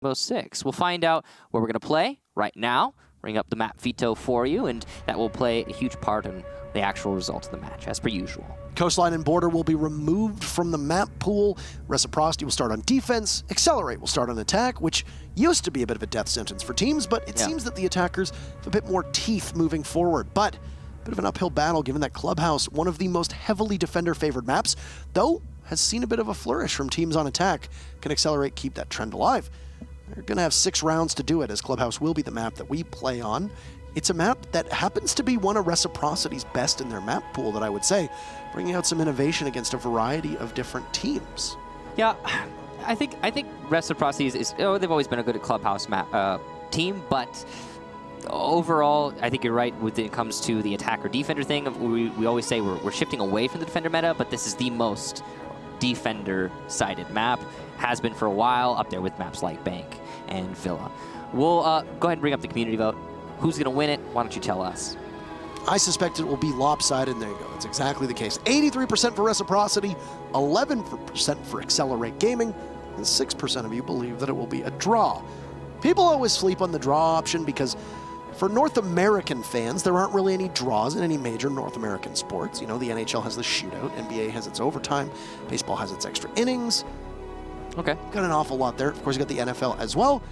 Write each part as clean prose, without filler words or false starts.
Rainbow Six. We'll find out where we're going to play right now, bring up the map veto for you, and that will play a huge part in the actual result of the match, as per usual. Coastline and Border will be removed from the map pool. Reciprocity will start on defense. Accelerate will start on attack, which used to be a bit of a death sentence for teams, but it seems that the attackers have a bit more teeth moving forward. But a bit of an uphill battle given that Clubhouse, one of the most heavily defender-favored maps, though has seen a bit of a flourish from teams on attack. Can Accelerate keep that trend alive? They're going to have 6 rounds to do it, as Clubhouse will be the map that we play on. It's a map that happens to be one of Reciprocity's best in their map pool, that I would say, bringing out some innovation against a variety of different teams. Yeah, I think Reciprocity is they've always been a good Clubhouse map team, but overall, I think you're right when it comes to the attacker-defender thing. We always say we're shifting away from the defender meta, but this is the most defender-sided map. Has been for a while, up there with maps like Bank and Villa. We'll go ahead and bring up the community vote. Who's going to win it? Why don't you tell us? I suspect it will be lopsided, and there you go. It's exactly the case. 83% for Reciprocity, 11% for Excelerate Gaming, and 6% of you believe that it will be a draw. People always sleep on the draw option because for North American fans, there aren't really any draws in any major North American sports. You know, the NHL has the shootout, NBA has its overtime, baseball has its extra innings. Okay. Got an awful lot there. Of course, you got the NFL as well,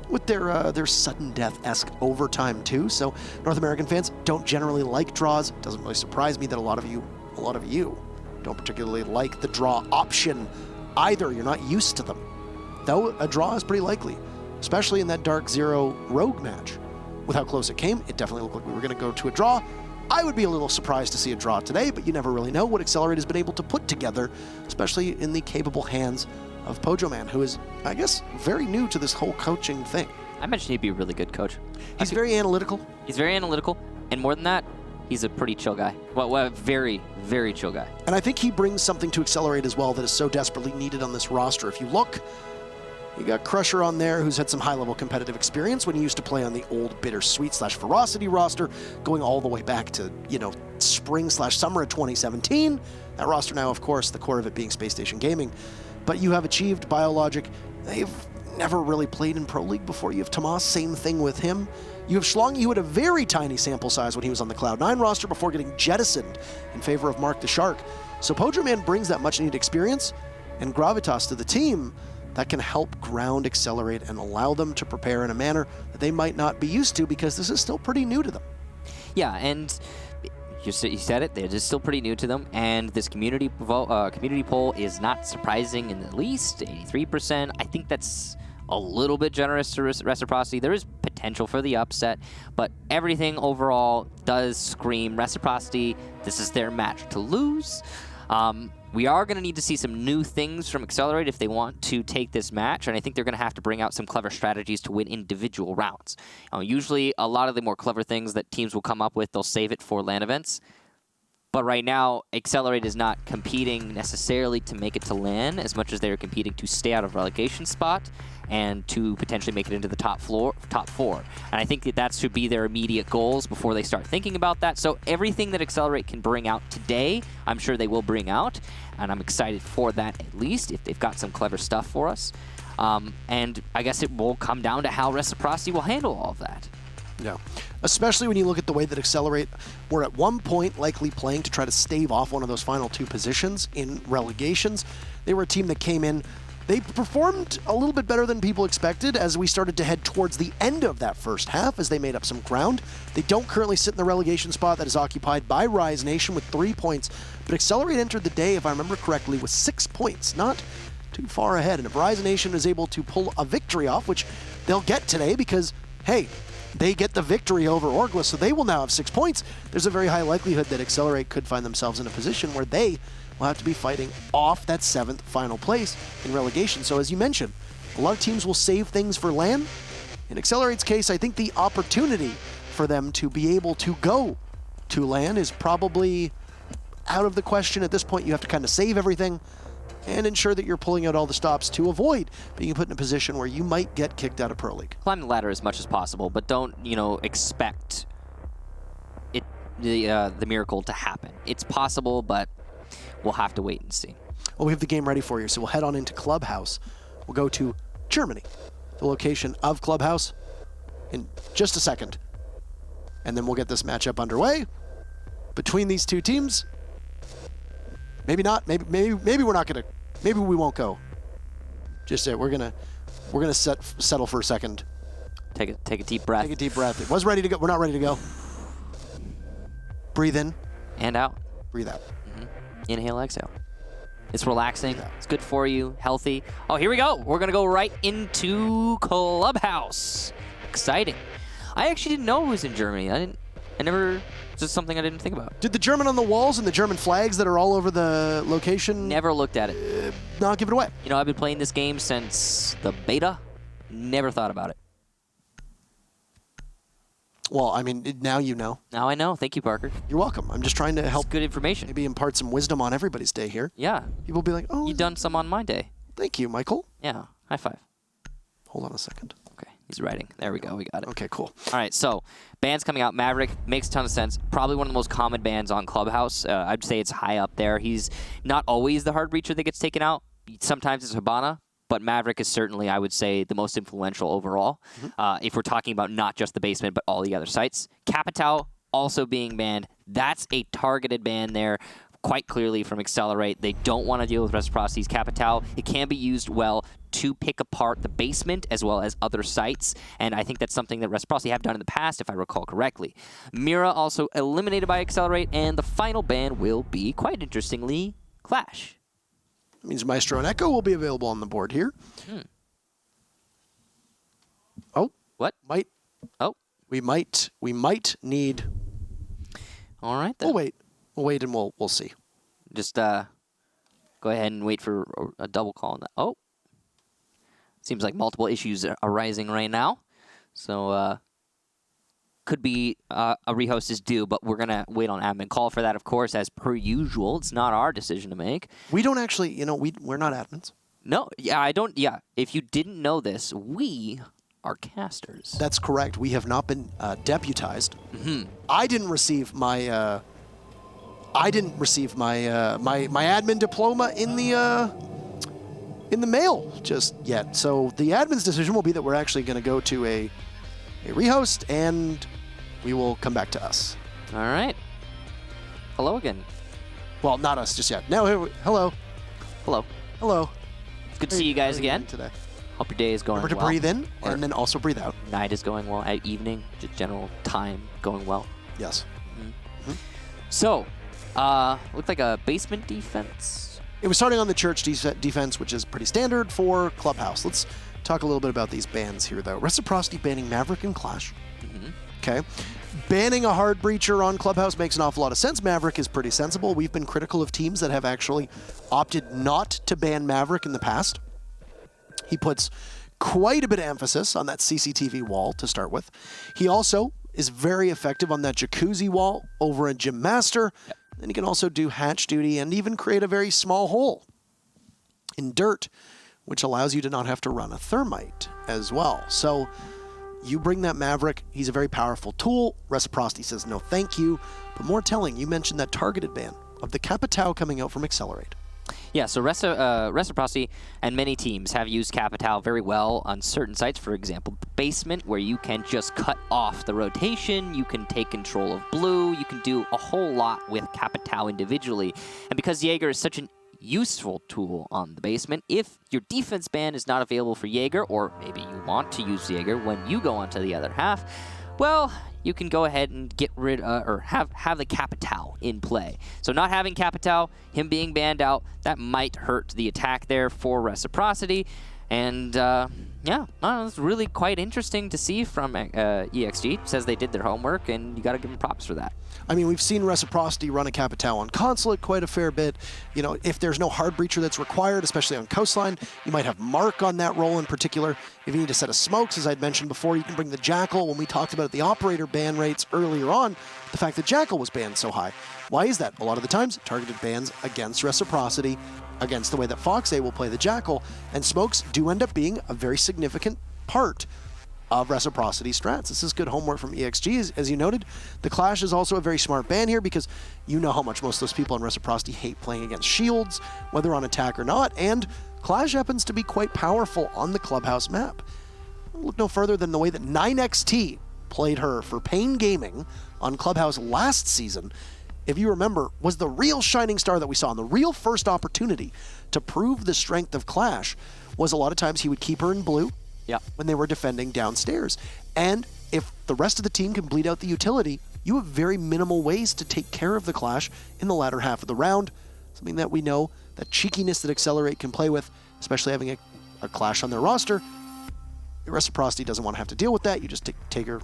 with their sudden death-esque overtime too. So North American fans don't generally like draws. It doesn't really surprise me that a lot of you don't particularly like the draw option either. You're not used to them. Though a draw is pretty likely, especially in that Dark Zero Rogue match. With how close it came, it definitely looked like we were going to go to a draw. I would be a little surprised to see a draw today, but you never really know what Accelerate has been able to put together, especially in the capable hands of Pojoman, who is, I guess, very new to this whole coaching thing. I mentioned he'd be a really good coach. He's very analytical. He's very analytical, and more than that, he's a pretty chill guy. Well, a very, very chill guy. And I think he brings something to Accelerate as well that is so desperately needed on this roster. If you look, you got Crusher on there, who's had some high-level competitive experience when he used to play on the old Bittersweet/Ferocity roster, going all the way back to, spring/summer of 2017. That roster now, of course, the core of it being Space Station Gaming. But you have Achieved, Biologic. They've never really played in Pro League before. You have Tomas, same thing with him. You have Schlong, who had a very tiny sample size when he was on the Cloud9 roster before getting jettisoned in favor of Mark the Shark. So Pojoman brings that much-needed experience and gravitas to the team that can help ground Accelerate and allow them to prepare in a manner that they might not be used to, because this is still pretty new to them. Yeah, and you said it, they're just still pretty new to them, and this community poll is not surprising in the least, 83%. I think that's a little bit generous to Reciprocity. There is potential for the upset, but everything overall does scream Reciprocity. This is their match to lose. We are going to need to see some new things from Accelerate if they want to take this match, and I think they're going to have to bring out some clever strategies to win individual rounds. Usually, a lot of the more clever things that teams will come up with, they'll save it for LAN events. But right now, Accelerate is not competing necessarily to make it to LAN as much as they're competing to stay out of relegation spot and to potentially make it into the top 4. And I think that should be their immediate goals before they start thinking about that. So everything that Accelerate can bring out today, I'm sure they will bring out. And I'm excited for that, at least, if they've got some clever stuff for us. And I guess it will come down to how Reciprocity will handle all of that. Yeah, especially when you look at the way that Accelerate were at one point likely playing to try to stave off one of those final 2 positions in relegations. They were a team that came in. They performed a little bit better than people expected as we started to head towards the end of that first half as they made up some ground. They don't currently sit in the relegation spot that is occupied by Rise Nation with 3 points, but Accelerate entered the day, if I remember correctly, with 6 points, not too far ahead. And if Rise Nation is able to pull a victory off, which they'll get today because, hey, they get the victory over Orgla, so they will now have 6 points. There's a very high likelihood that Accelerate could find themselves in a position where they will have to be fighting off that 7th final place in relegation. So as you mentioned, a lot of teams will save things for LAN. In Accelerate's case, I think the opportunity for them to be able to go to LAN is probably out of the question at this point. You have to kind of save everything and ensure that you're pulling out all the stops to avoid being put in a position where you might get kicked out of Pro League. Climb the ladder as much as possible, but don't, expect the miracle to happen. It's possible, but we'll have to wait and see. Well, we have the game ready for you, so we'll head on into Clubhouse. We'll go to Germany. the location of Clubhouse in just a second. And then we'll get this matchup underway between these two teams. Maybe not. Maybe we're not gonna. Maybe we won't go. Just we're gonna settle for a second. Take a deep breath. Take a deep breath. It was ready to go. We're not ready to go. Breathe in and out. Breathe out. Inhale, exhale. It's relaxing. It's good for you. Healthy. Oh, here we go. We're gonna go right into Clubhouse. Exciting. I actually didn't know it was in Germany. It's just something I didn't think about. Did the German on the walls and the German flags that are all over the location? Never looked at it. Not give it away. You know, I've been playing this game since the beta. Never thought about it. Well, I mean, now you know. Now I know. Thank you, Parker. You're welcome. I'm just trying to help. It's good information. Maybe impart some wisdom on everybody's day here. Yeah. People will be like, oh. You done some on my day. Thank you, Michael. Yeah. High five. Hold on a second. Okay. He's writing. There we go. We got it. Okay, cool. All right. So, bands coming out. Maverick makes a ton of sense. Probably one of the most common bands on Clubhouse. I'd say it's high up there. He's not always the hard breacher that gets taken out. Sometimes it's Hibana. But Maverick is certainly, I would say, the most influential overall. If we're talking about not just the basement, but all the other sites. Capitao also being banned. That's a targeted ban there, quite clearly from Excelerate. They don't want to deal with Reciprocity's Capitao. It can be used well to pick apart the basement as well as other sites, and I think that's something that Reciprocity have done in the past, if I recall correctly. Mira also eliminated by Excelerate, and the final ban will be, quite interestingly, Clash. That means Maestro and Echo will be available on the board here. Oh. What? Oh. We might need. All right, then. We'll wait and we'll see. Just go ahead and wait for a double call on that. Oh. Seems like multiple issues are arising right now. So could be a rehost is due, but we're going to wait on admin call for that, of course, as per usual. It's not our decision to make. We don't actually, we're not admins. No, I don't. Yeah, if you didn't know this, we are casters. That's correct. We have not been deputized. I didn't receive my my admin diploma in the mail just yet. So the admin's decision will be that we're actually going to go to a rehost, and we will come back to us. All right. Hello again. Well, not us just yet. No, hello. Hello. Hello. It's good to see you guys again today. Hope your day is going well. Remember to breathe in and then also breathe out. Night is going well. At evening, just general time going well. Yes. So, looked like a basement defense. It was starting on the church defense, which is pretty standard for Clubhouse. Let's talk a little bit about these bans here, though. Reciprocity banning Maverick and Clash. Okay. Banning a hard breacher on Clubhouse makes an awful lot of sense. Maverick is pretty sensible. We've been critical of teams that have actually opted not to ban Maverick in the past. He puts quite a bit of emphasis on that CCTV wall to start with. He also is very effective on that jacuzzi wall over in Gym Master. And he can also do hatch duty and even create a very small hole in dirt, which allows you to not have to run a thermite as well. So you bring that Maverick, he's a very powerful tool. Reciprocity says no thank you. But more telling, you mentioned that targeted ban of the Capitao coming out from Excelerate. Yeah, so Reciprocity and many teams have used Capitao very well on certain sites. For example, the basement, where you can just cut off the rotation, you can take control of blue, you can do a whole lot with Capitao individually. And because Jaeger is such an useful tool on the basement, if your defense ban is not available for Jaeger, or maybe you want to use Jaeger when you go onto the other half, well, you can go ahead and get rid or have the Capitao in play. So not having Capitao, him being banned out, that might hurt the attack there for Reciprocity. And yeah, it's really quite interesting to see from EXG. Says they did their homework, and you got to give them props for that. I mean, we've seen Reciprocity run a Capitao on Consulate quite a fair bit. You know, if there's no hard breacher that's required, especially on Coastline, you might have Mark on that role in particular. If you need a set of smokes, as I'd mentioned before, you can bring the Jackal. When we talked about the operator ban rates earlier on, the fact that Jackal was banned so high. Why is that? A lot of the times, targeted bans against Reciprocity, against the way that Fox A will play the Jackal, and smokes do end up being a very significant part of Reciprocity strats. This is good homework from EXG. As you noted, the Clash is also a very smart ban here because you know how much most of those people on Reciprocity hate playing against shields, whether on attack or not, and Clash happens to be quite powerful on the Clubhouse map. look no further than the way that 9XT played her for Pain Gaming on Clubhouse last season. If you remember, was the real shining star that we saw, and the real first opportunity to prove the strength of Clash was a lot of times he would keep her in blue when they were defending downstairs. And if the rest of the team can bleed out the utility, you have very minimal ways to take care of the Clash in the latter half of the round. Something that we know, that cheekiness that Excelerate can play with, especially having a Clash on their roster. Reciprocity doesn't want to have to deal with that. You just take her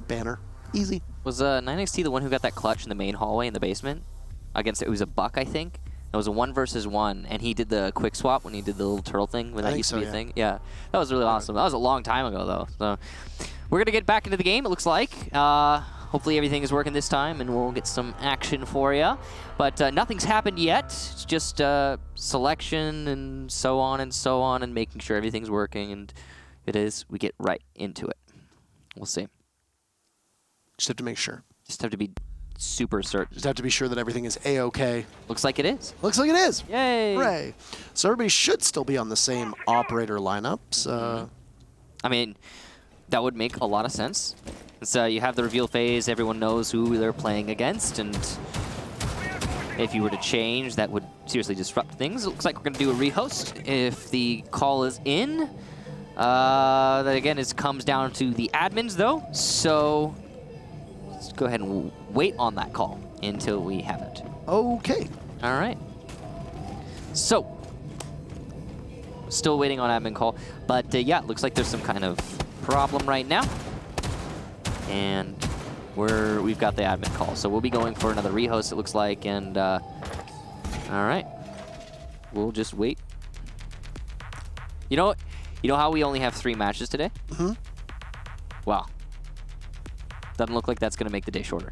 banner. Easy. Was 9XT the one who got that clutch in the main hallway in the basement? Against, it was a Buck, I think. It was a 1-versus-1, and he did the quick swap when he did the little turtle thing, when that used to be a thing. Yeah, that was really awesome. That was a long time ago, though. So we're going to get back into the game, it looks like. Hopefully everything is working this time, and we'll get some action for you. But nothing's happened yet. It's just selection and so on, and making sure everything's working, and it is. We get right into it. We'll see. Just have to make sure. Just have to be super certain. Just have to be sure that everything is A-okay. Looks like it is. Looks like it is. Yay. Hooray. So everybody should still be on the same operator lineups. I mean, that would make a lot of sense. So you have the reveal phase. Everyone knows who they're playing against. And if you were to change, that would seriously disrupt things. It looks like we're going to do a rehost if the call is in. That, again, comes down to the admins, though. So let's go ahead and wait on that call until we have it. Okay. All right. So, still waiting on admin call. But, yeah, it looks like there's some kind of problem right now. And we've got the admin call. So we'll be going for another rehost, it looks like. And, all right. We'll just wait. You know what? You know how we only have 3 matches today? Mm-hmm. Wow. Doesn't look like that's going to make the day shorter.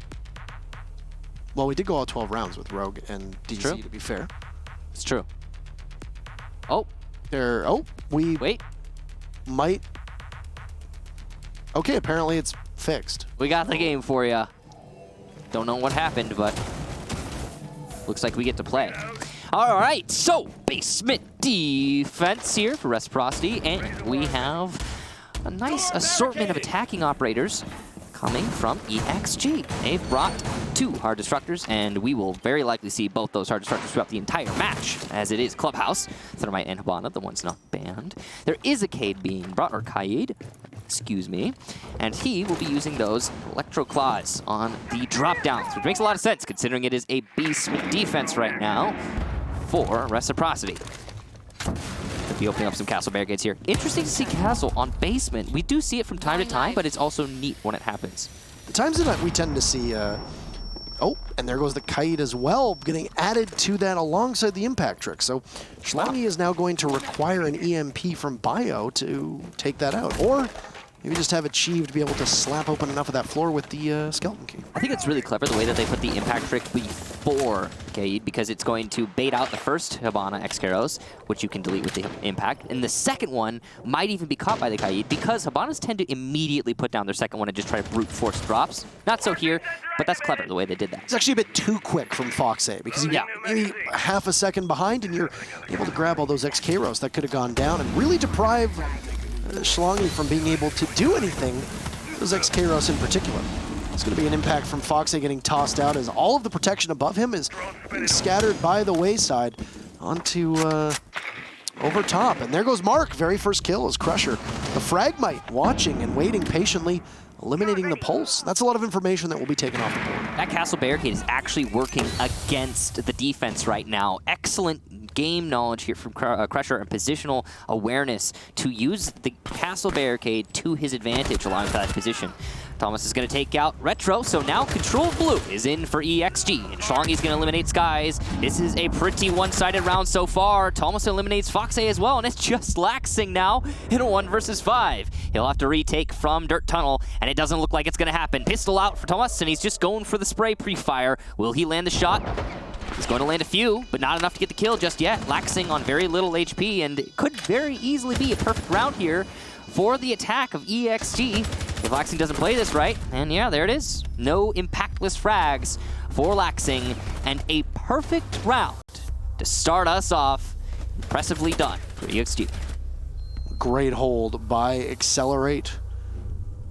Well, we did go all 12 rounds with Rogue and DZ, to be fair. It's true. Oh. We wait. Might. Okay, apparently it's fixed. We got the game for you. Don't know what happened, but looks like we get to play. All right, so basement defense here for Reciprocity, and we have a nice assortment of attacking operators coming from EXG. They've brought 2 hard destructors, and we will very likely see both those hard destructors throughout the entire match, as it is Clubhouse. Thermite and Hibana, the one's not banned. There is a Cade being brought, or Kaid, excuse me, and he will be using those Electro Claws on the drop-downs, which makes a lot of sense, considering it is a basement defense right now for Reciprocity. Could be opening up some castle barricades here. Interesting to see castle on basement. We do see it from time to time, but it's also neat when it happens. The times that we tend to see, oh, and there goes the Kite as well, getting added to that alongside the impact trick. So Schlongi is now going to require an EMP from Bio to take that out. Or maybe just have Achieve to be able to slap open enough of that floor with the Skeleton Key. I think it's really clever the way that they put the impact trick before Kaid, because it's going to bait out the first Hibana X-Karos, which you can delete with the impact. And the second one might even be caught by the Kaid, because Hibanas tend to immediately put down their second one and just try to brute force drops. Not so here, but that's clever the way they did that. It's actually a bit too quick from Foxay, because you maybe half a second behind and you're able to grab all those X-Karos that could have gone down and really deprive Schlongi from being able to do anything, those X-Karos in particular. It's going to be an impact from Foxay getting tossed out as all of the protection above him is being scattered by the wayside onto over top. And there goes Mark, very first kill is Crusher. The Fragmite watching and waiting patiently, eliminating the Pulse. That's a lot of information that will be taken off the board. That Castle Barricade is actually working against the defense right now. Excellent game knowledge here from Crusher and positional awareness to use the Castle Barricade to his advantage along with that position. Thomas is going to take out Retro, so now Control Blue is in for EXG, and Schlongi's going to eliminate Skies. This is a pretty one-sided round so far. Thomas eliminates Foxay as well, and it's just Laxing now in a 1 versus 5. He'll have to retake from Dirt Tunnel, and it doesn't look like it's going to happen. Pistol out for Thomas, and he's just going for the spray pre-fire. Will he land the shot? He's going to land a few, but not enough to get the kill just yet. Laxing on very little HP, and it could very easily be a perfect round here for the attack of EXG if Laxing doesn't play this right. And yeah, there it is. No impactless frags for Laxing, and a perfect round to start us off. Impressively done for EXG. great hold by Excelerate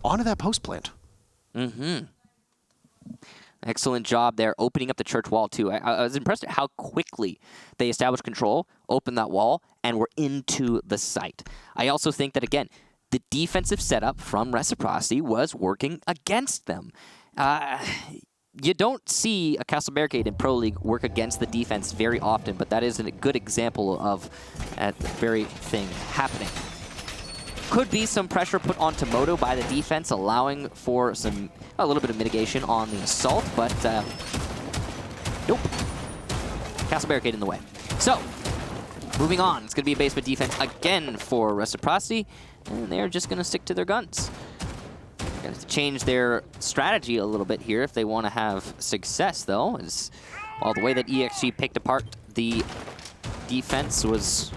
onto that post plant. Mm-hmm. Excellent job there, opening up the church wall, too. I was impressed at how quickly they established control, opened that wall, and were into the site. I also think that, again, the defensive setup from Reciprocity was working against them. You don't see a Castle Barricade in Pro League work against the defense very often, but that is a good example of that very thing happening. Could be some pressure put onto Moto by the defense, allowing for a little bit of mitigation on the assault, but nope. Castle Barricade in the way. So, moving on. It's going to be a basement defense again for Reciprocity, and they're just going to stick to their guns. Going to change their strategy a little bit here if they want to have success, though. Well, the way that EXG picked apart the defense was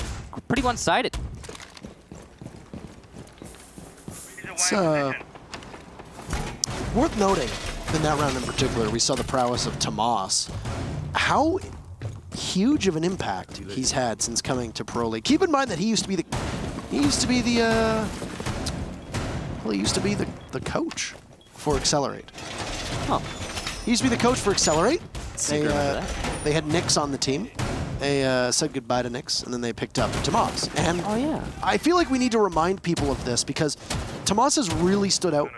pretty one-sided. It's worth noting in that round in particular, we saw the prowess of Tomas. How huge of an impact he's had since coming to Pro League. Keep in mind that he used to be the coach for Excelerate. Oh. He used to be the coach for Excelerate. They had Nix on the team. They said goodbye to Nix, and then they picked up Tomas. And oh, yeah. I feel like we need to remind people of this because Tomas has really stood out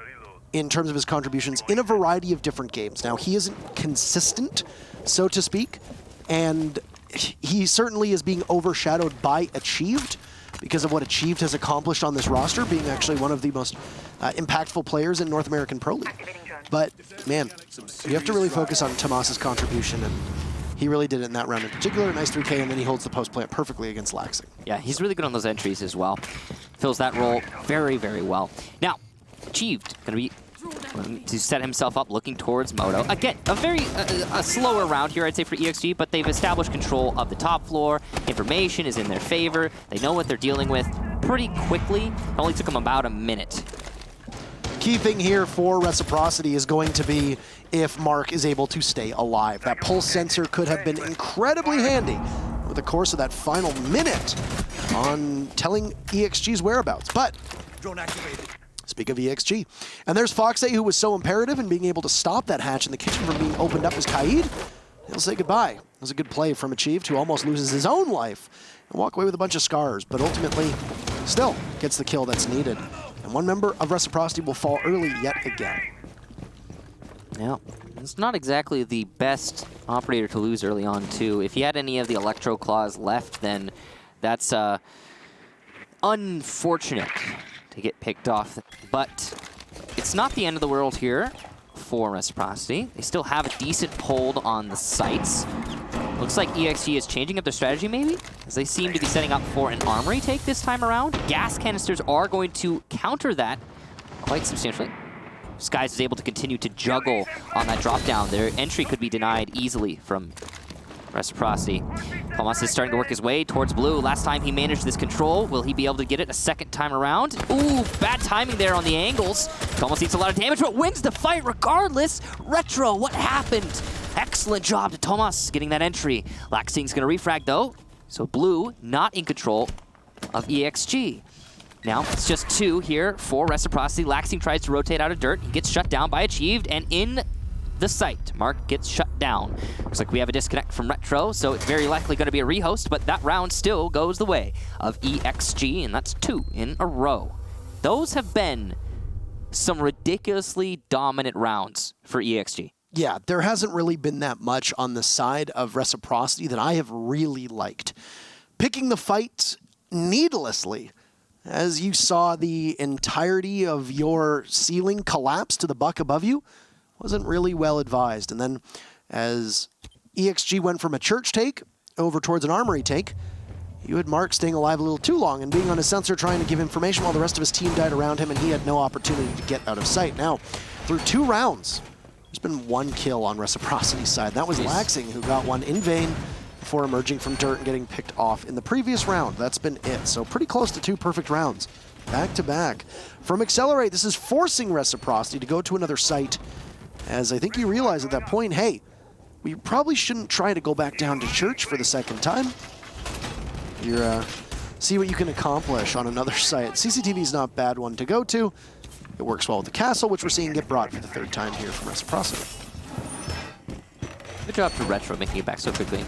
in terms of his contributions in a variety of different games. Now, he isn't consistent, so to speak, and he certainly is being overshadowed by Achieved because of what Achieved has accomplished on this roster, being actually one of the most impactful players in North American Pro League. But, man, you have to really focus on Tomas's contribution, and he really did it in that round in particular. Nice 3K, and then he holds the post plant perfectly against Laxing. Yeah, he's really good on those entries as well. Fills that role very, very well. Now, Achieved going to set himself up looking towards Moto. Again, a slower round here, I'd say, for EXG, but they've established control of the top floor. Information is in their favor. They know what they're dealing with pretty quickly. It only took them about a minute. Key thing here for Reciprocity is going to be if Mark is able to stay alive. That pulse sensor could have been incredibly handy over the course of that final minute on telling EXG's whereabouts. But drone activated. Speak of EXG. And there's Foxay, who was so imperative in being able to stop that hatch in the kitchen from being opened up as Kaid. He'll say goodbye. It was a good play from Achieved, who almost loses his own life and walk away with a bunch of scars, but ultimately still gets the kill that's needed. And one member of Reciprocity will fall early yet again. Yeah, it's not exactly the best operator to lose early on, too. If he had any of the Electro Claws left, then that's unfortunate to get picked off. But it's not the end of the world here for Reciprocity. They still have a decent hold on the sites. Looks like EXG is changing up their strategy, maybe, as they seem to be setting up for an armory take this time around. Gas canisters are going to counter that quite substantially. Skies is able to continue to juggle on that drop down. Their entry could be denied easily from Reciprocity. Tomas is starting to work his way towards blue. Last time he managed this control. Will he be able to get it a second time around? Ooh, bad timing there on the angles. Tomas eats a lot of damage, but wins the fight regardless. Retro, what happened? Excellent job to Tomas getting that entry. Laxing's going to refrag, though. So blue not in control of EXG. Now, it's just 2 here for Reciprocity. Laxing tries to rotate out of dirt. He gets shut down by Achieved, and in the site, Mark gets shut down. Looks like we have a disconnect from Retro, so it's very likely going to be a rehost, but that round still goes the way of EXG, and that's 2 in a row. Those have been some ridiculously dominant rounds for EXG. Yeah, there hasn't really been that much on the side of Reciprocity that I have really liked. Picking the fight needlessly, as you saw the entirety of your ceiling collapse to the buck above you, wasn't really well advised. And then as EXG went from a church take over towards an armory take, you had Mark staying alive a little too long and being on his sensor trying to give information while the rest of his team died around him and he had no opportunity to get out of sight. Now, through 2 rounds, there's been 1 kill on Reciprocity's side. That was Laxing, who got one in vain before emerging from dirt and getting picked off in the previous round. That's been it. So pretty close to 2 perfect rounds, back to back. From Excelerate, this is forcing Reciprocity to go to another site, as I think you realize at that point, hey, we probably shouldn't try to go back down to church for the second time. You're see what you can accomplish on another site. CCTV is not a bad one to go to. It works well with the castle, which we're seeing get brought for the third time here from Reciprocity. Good job to Retro making it back so quickly.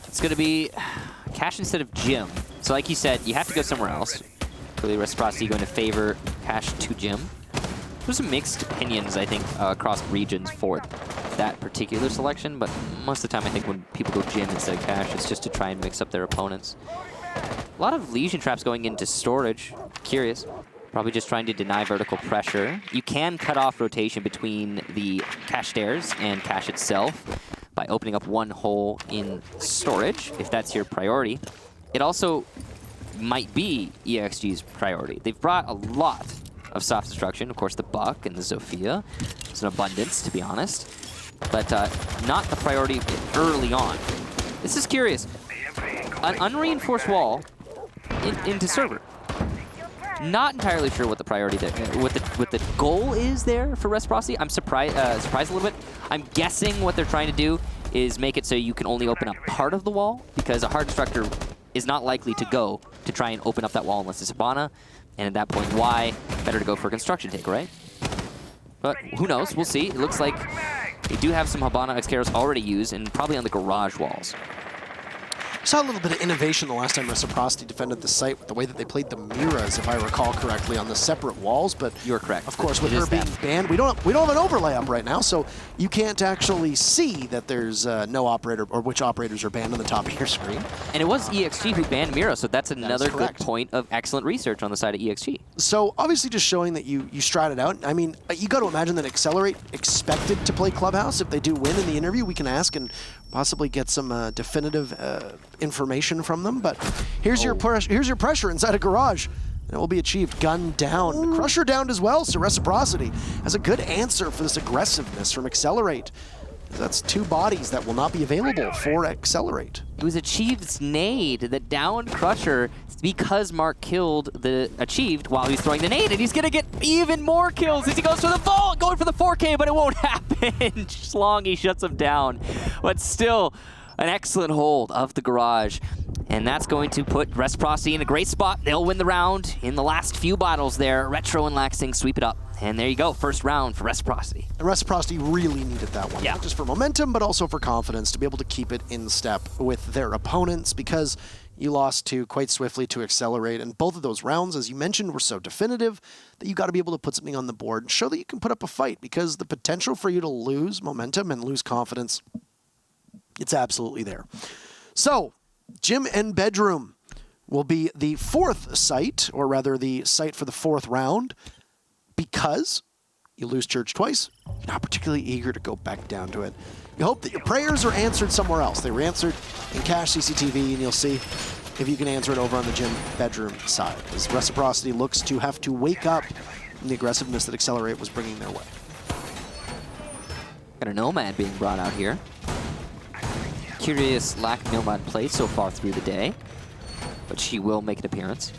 It's going to be Cash instead of Jim. So like you said, you have to go somewhere else. Clearly Reciprocity going to favor Cash to Jim. There's some mixed opinions, I think, across regions for that particular selection, but most of the time I think when people go Jim instead of Cash, it's just to try and mix up their opponents. A lot of Legion traps going into storage. Curious. Probably just trying to deny vertical pressure. You can cut off rotation between the Cache stairs and Cache itself by opening up one hole in storage, if that's your priority. It also might be EXG's priority. They've brought a lot of soft destruction. Of course, the Buck and the Zofia. It's an abundance, to be honest. But not the priority early on. This is curious. An unreinforced wall into server. Not entirely sure what the priority there, what the goal is there for Reciprocity. I'm surprised a little bit. I'm guessing what they're trying to do is make it so you can only open up part of the wall, because a hard destructor is not likely to go to try and open up that wall unless it's Hibana. And at that point, why? Better to go for a construction take, right? But who knows? We'll see. It looks like they do have some Hibana Excaros already used, and probably on the garage walls. Saw a little bit of innovation the last time Reciprocity defended the site with the way that they played the Miras, if I recall correctly, on the separate walls. But you're correct. Of course, with her being banned, we don't have an overlay up right now, so you can't actually see that there's no operator or which operators are banned on the top of your screen. And it was EXG who banned Mira, so that's another good point of excellent research on the side of EXG. So obviously, just showing that you stratted out. I mean, you got to imagine that Excelerate expected to play Clubhouse. If they do win in the interview, we can ask and possibly get some definitive information from them. But here's your pressure inside a garage, and it will be achieved. Gun down. Crusher downed as well, so Reciprocity has a good answer for this aggressiveness from Excelerate. That's two bodies that will not be available for Excelerate. It was Achieved's nade that downed Crusher because Mark killed the Achieved while he's throwing the nade, and he's going to get even more kills as he goes for the vault, going for the 4K, but it won't happen. Schlong, he shuts him down. But still, an excellent hold of the garage. And that's going to put Reciprocity in a great spot. They'll win the round in the last few battles there. Retro and Laxing sweep it up. And there you go, first round for Reciprocity. And Reciprocity really needed that one, yeah. Not just for momentum, but also for confidence, to be able to keep it in step with their opponents, because you lost quite swiftly to Excelerate. And both of those rounds, as you mentioned, were so definitive that you got to be able to put something on the board and show that you can put up a fight, because the potential for you to lose momentum and lose confidence, it's absolutely there. So, Gym and Bedroom will be the fourth site, or rather the site for the fourth round, because you lose Church twice. You're not particularly eager to go back down to it. You hope that your prayers are answered somewhere else. They were answered in Cache CCTV, and you'll see if you can answer it over on the Gym Bedroom side, as Reciprocity looks to have to wake up from the aggressiveness that Excelerate was bringing their way. Got a Nomad being brought out here. Curious lack of Nomad play so far through the day, but she will make an appearance.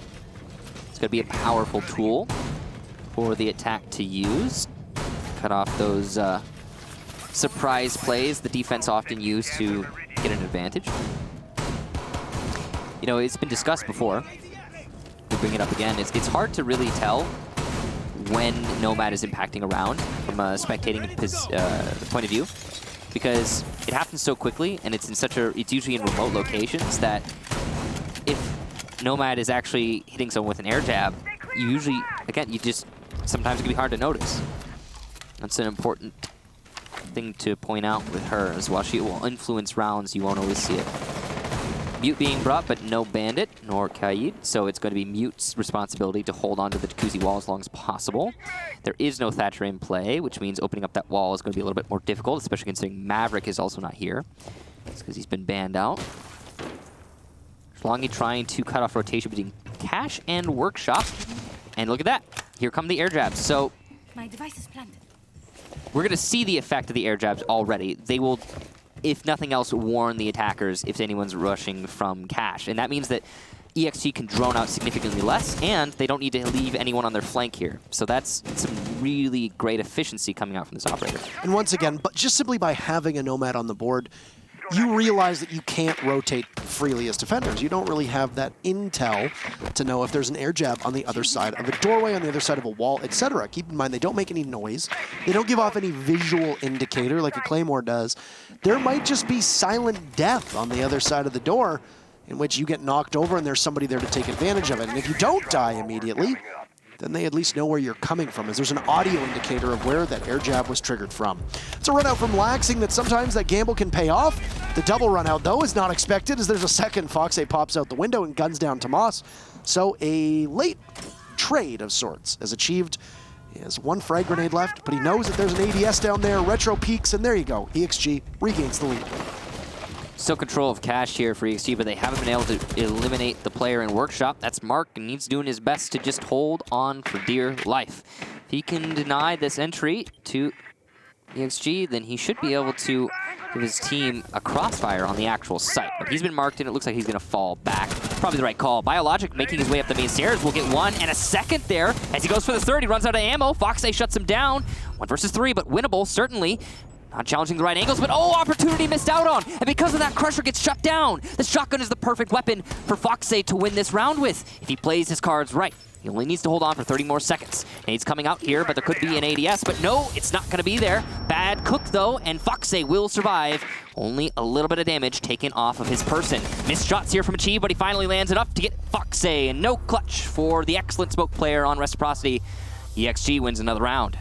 It's going to be a powerful tool for the attack to use. Cut off those surprise plays the defense often use to get an advantage. You know, it's been discussed before. We'll bring it up again. It's hard to really tell when Nomad is impacting a round from a spectating point of view, because it happens so quickly, and it's usually in remote locations that if Nomad is actually hitting someone with an air jab, you usually, again, sometimes it can be hard to notice. That's an important thing to point out with her as well. She will influence rounds, you won't always see it. Mute being brought, but no Bandit nor Kaid, so it's going to be Mute's responsibility to hold onto the Jacuzzi wall as long as possible. There is no Thatcher in play, which means opening up that wall is going to be a little bit more difficult, especially considering Maverick is also not here. It's because he's been banned out. Schlongi trying to cut off rotation between Cache and Workshop. And look at that. Here come the air jabs. So my device is planted. We're going to see the effect of the air jabs already. They will, if nothing else, warn the attackers if anyone's rushing from Cache. And that means that EXG can drone out significantly less, and they don't need to leave anyone on their flank here. So that's some really great efficiency coming out from this operator. And once again, but just simply by having a Nomad on the board, you realize that you can't rotate freely as defenders. You don't really have that intel to know if there's an air jab on the other side of a doorway, on the other side of a wall, etc. Keep in mind, they don't make any noise. They don't give off any visual indicator like a Claymore does. There might just be silent death on the other side of the door in which you get knocked over and there's somebody there to take advantage of it. And if you don't die immediately, then they at least know where you're coming from, as there's an audio indicator of where that air jab was triggered from. It's a run out from Laxing that sometimes that gamble can pay off. The double run out, though, is not expected, as there's a second. Foxay pops out the window and guns down Tomas. So a late trade of sorts is achieved. He has one frag grenade left, but he knows that there's an ADS down there. Retro peaks, and there you go. EXG regains the lead. Still control of cash here for EXG, but they haven't been able to eliminate the player in Workshop. That's Mark, and he's doing his best to just hold on for dear life. If he can deny this entry to EXG, then he should be able to give his team a crossfire on the actual site. But he's been marked, and it looks like he's going to fall back. Probably the right call. Biologic making his way up the main stairs will get one and a second there. As he goes for the third, he runs out of ammo. Foxay shuts him down. 1 versus 3, but winnable, certainly. Not challenging the right angles, but oh, opportunity missed out on. And because of that, Crusher gets shut down. The shotgun is the perfect weapon for Foxay to win this round with, if he plays his cards right. He only needs to hold on for 30 more seconds. And he's coming out here, but there could be an ADS, but no, it's not going to be there. Bad cook, though, and Foxay will survive. Only a little bit of damage taken off of his person. Missed shots here from Achieve, but he finally lands enough to get Foxay, and no clutch for the excellent smoke player on Reciprocity. EXG wins another round.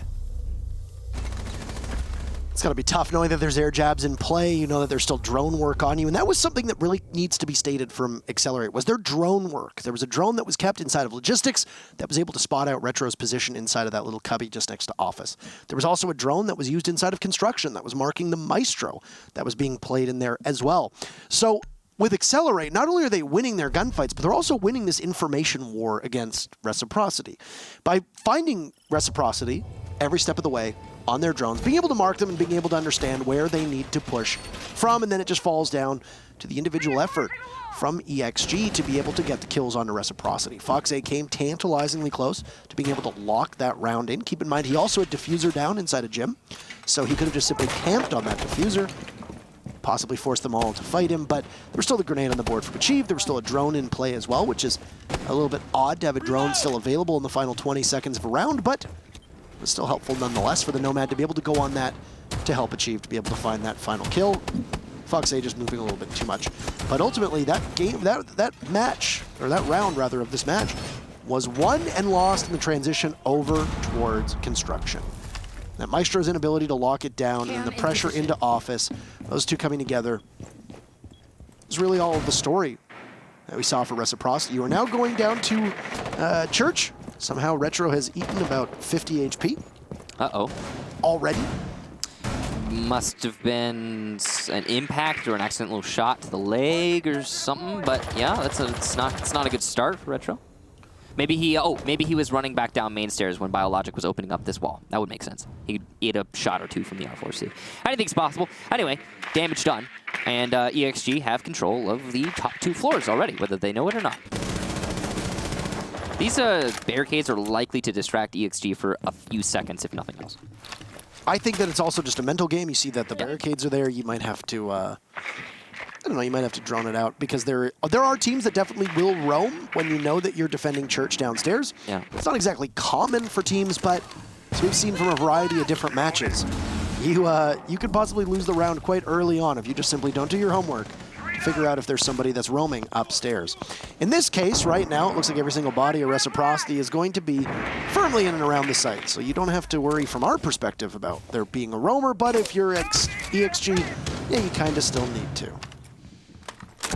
It's got to be tough knowing that there's air jabs in play. You know that there's still drone work on you. And that was something that really needs to be stated from Excelerate, was their drone work. There was a drone that was kept inside of logistics that was able to spot out Retro's position inside of that little cubby just next to office. There was also a drone that was used inside of construction that was marking the Maestro that was being played in there as well. So with Excelerate, not only are they winning their gunfights, but they're also winning this information war against Reciprocity. By finding Reciprocity every step of the way on their drones, being able to mark them and being able to understand where they need to push from, and then it just falls down to the individual effort from EXG to be able to get the kills onto Reciprocity. Foxay came tantalizingly close to being able to lock that round in. Keep in mind, he also had Diffuser down inside a gym, so he could have just simply camped on that Diffuser, possibly forced them all to fight him, but there was still the grenade on the board from Achieve. There was still a drone in play as well, which is a little bit odd to have a drone still available in the final 20 seconds of a round, but was still helpful nonetheless for the Nomad to be able to go on that to help Achieve to be able to find that final kill. Foxay just moving a little bit too much. But ultimately, that game, that match, or that round rather of this match, was won and lost in the transition over towards construction. That Maestro's inability to lock it down and the pressure into office, those two coming together, is really all of the story that we saw for Reciprocity. You are now going down to Church. Somehow Retro has eaten about 50 HP. Uh-oh. Already. Must have been an impact or an accidental shot to the leg or something, but yeah, it's not a good start for Retro. Maybe he was running back down main stairs when Biologic was opening up this wall. That would make sense. He ate a shot or two from the R4C. Anything's possible. Anyway, damage done, and EXG have control of the top 2 floors already, whether they know it or not. These barricades are likely to distract EXG for a few seconds, if nothing else. I think that it's also just a mental game. You see that the barricades are there. You might have to, I don't know, you might have to drone it out, because there are teams that definitely will roam when you know that you're defending Church downstairs. Yeah. It's not exactly common for teams, but as we've seen from a variety of different matches, you could possibly lose the round quite early on if you just simply don't do your homework. Figure out if there's somebody that's roaming upstairs. In this case, right now, it looks like every single body of Reciprocity is going to be firmly in and around the site, so you don't have to worry from our perspective about there being a roamer, but if you're EXG, yeah, you kind of still need to.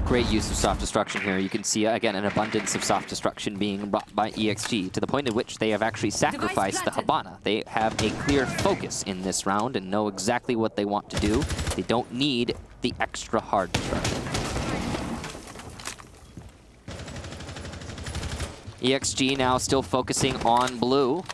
Great use of soft destruction here. You can see, again, an abundance of soft destruction being brought by EXG, to the point at which they have actually sacrificed the Habana. They have a clear focus in this round and know exactly what they want to do. They don't need the extra hard destruction. EXG now still focusing on blue.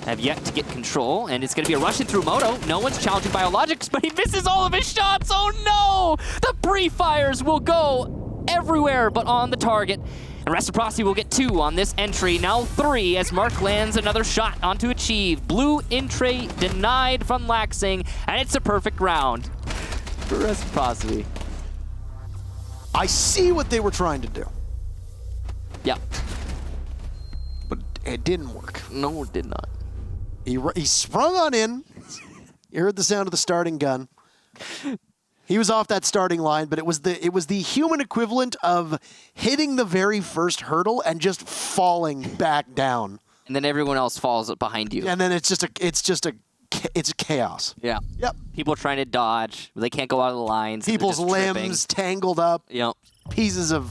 Have yet to get control, and it's going to be a rush in through Moto. No one's challenging Biologics, but he misses all of his shots. Oh no! The pre-fires will go everywhere but on the target. And Reciprocity will get 2 on this entry. Now 3 as Mark lands another shot onto Achieve. Blue entry denied from Laxing, and it's a perfect round for Reciprocity. I see what they were trying to do, Yeah. but it didn't work. No, it did not. He sprung on in. You heard the sound of the starting gun. He was off that starting line, but it was the human equivalent of hitting the very first hurdle and just falling back down. And then everyone else falls behind you. And then it's chaos. Yeah. Yep. People trying to dodge. They can't go out of the lines. People's limbs tangled up. Yep. Pieces of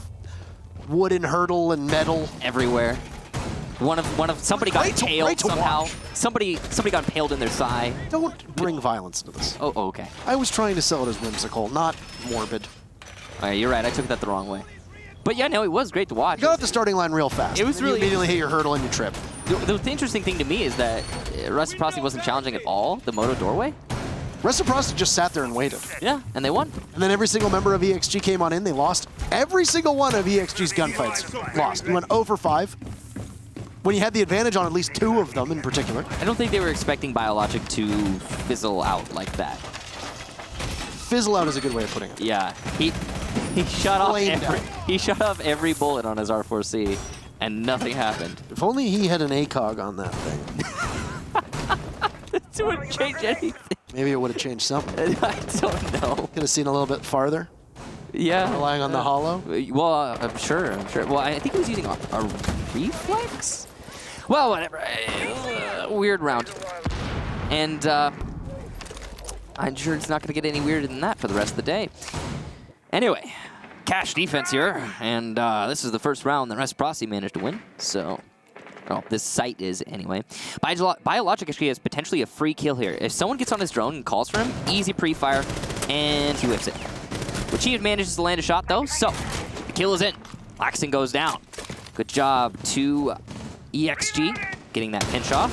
wooden hurdle and metal Everywhere. Somebody got impaled somehow. watch. Somebody got impaled in their thigh. Don't bring violence into this. Oh, okay. I was trying to sell it as whimsical, not morbid. All right, you're right. I took that the wrong way. But yeah, no, it was great to watch. You got off the starting line real fast. It was and then really you immediately hit your hurdle and you trip. The interesting thing to me is that Reciprocity wasn't challenging at all the Moto doorway. Reciprocity just sat there and waited. Yeah, and they won. And then every single member of EXG came on in. They lost every single one of EXG's gunfights. Lost. You went 0 for 5. When you had the advantage on at least 2 of them in particular. I don't think they were expecting Biologic to fizzle out like that. Fizzle out is a good way of putting it. Yeah, he shot off every bullet on his R4C, and nothing happened. If only he had an ACOG on that thing. It wouldn't change anything. Maybe it would have changed something. I don't know. Could have seen a little bit farther, Yeah. relying on the hollow. Well, I'm sure. Well, I think he was using a reflex? Well, whatever. Weird round. And I'm sure it's not going to get any weirder than that for the rest of the day. Anyway, cash defense here. And this is the first round that Reciprocity managed to win. So, well, this site is anyway. Biologic actually has potentially a free kill here. If someone gets on his drone and calls for him, easy pre-fire, and he whips it. Achieved manages to land a shot, though, so the kill is in. Laxton goes down. Good job to EXG getting that pinch off.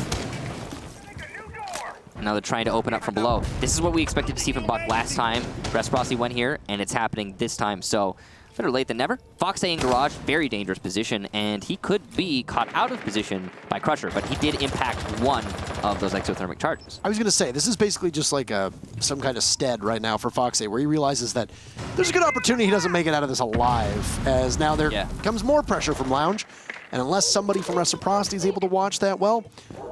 Now they're trying to open up from below. This is what we expected to see from Buck last time Reciprocity went here, and it's happening this time, so better late than never. Fox A in Garage, very dangerous position, and he could be caught out of position by Crusher, but he did impact one of those exothermic charges. I was going to say, this is basically just like some kind of stead right now for Fox A, where he realizes that there's a good opportunity he doesn't make it out of this alive, as now there comes more pressure from Lounge, and unless somebody from Reciprocity is able to watch that well,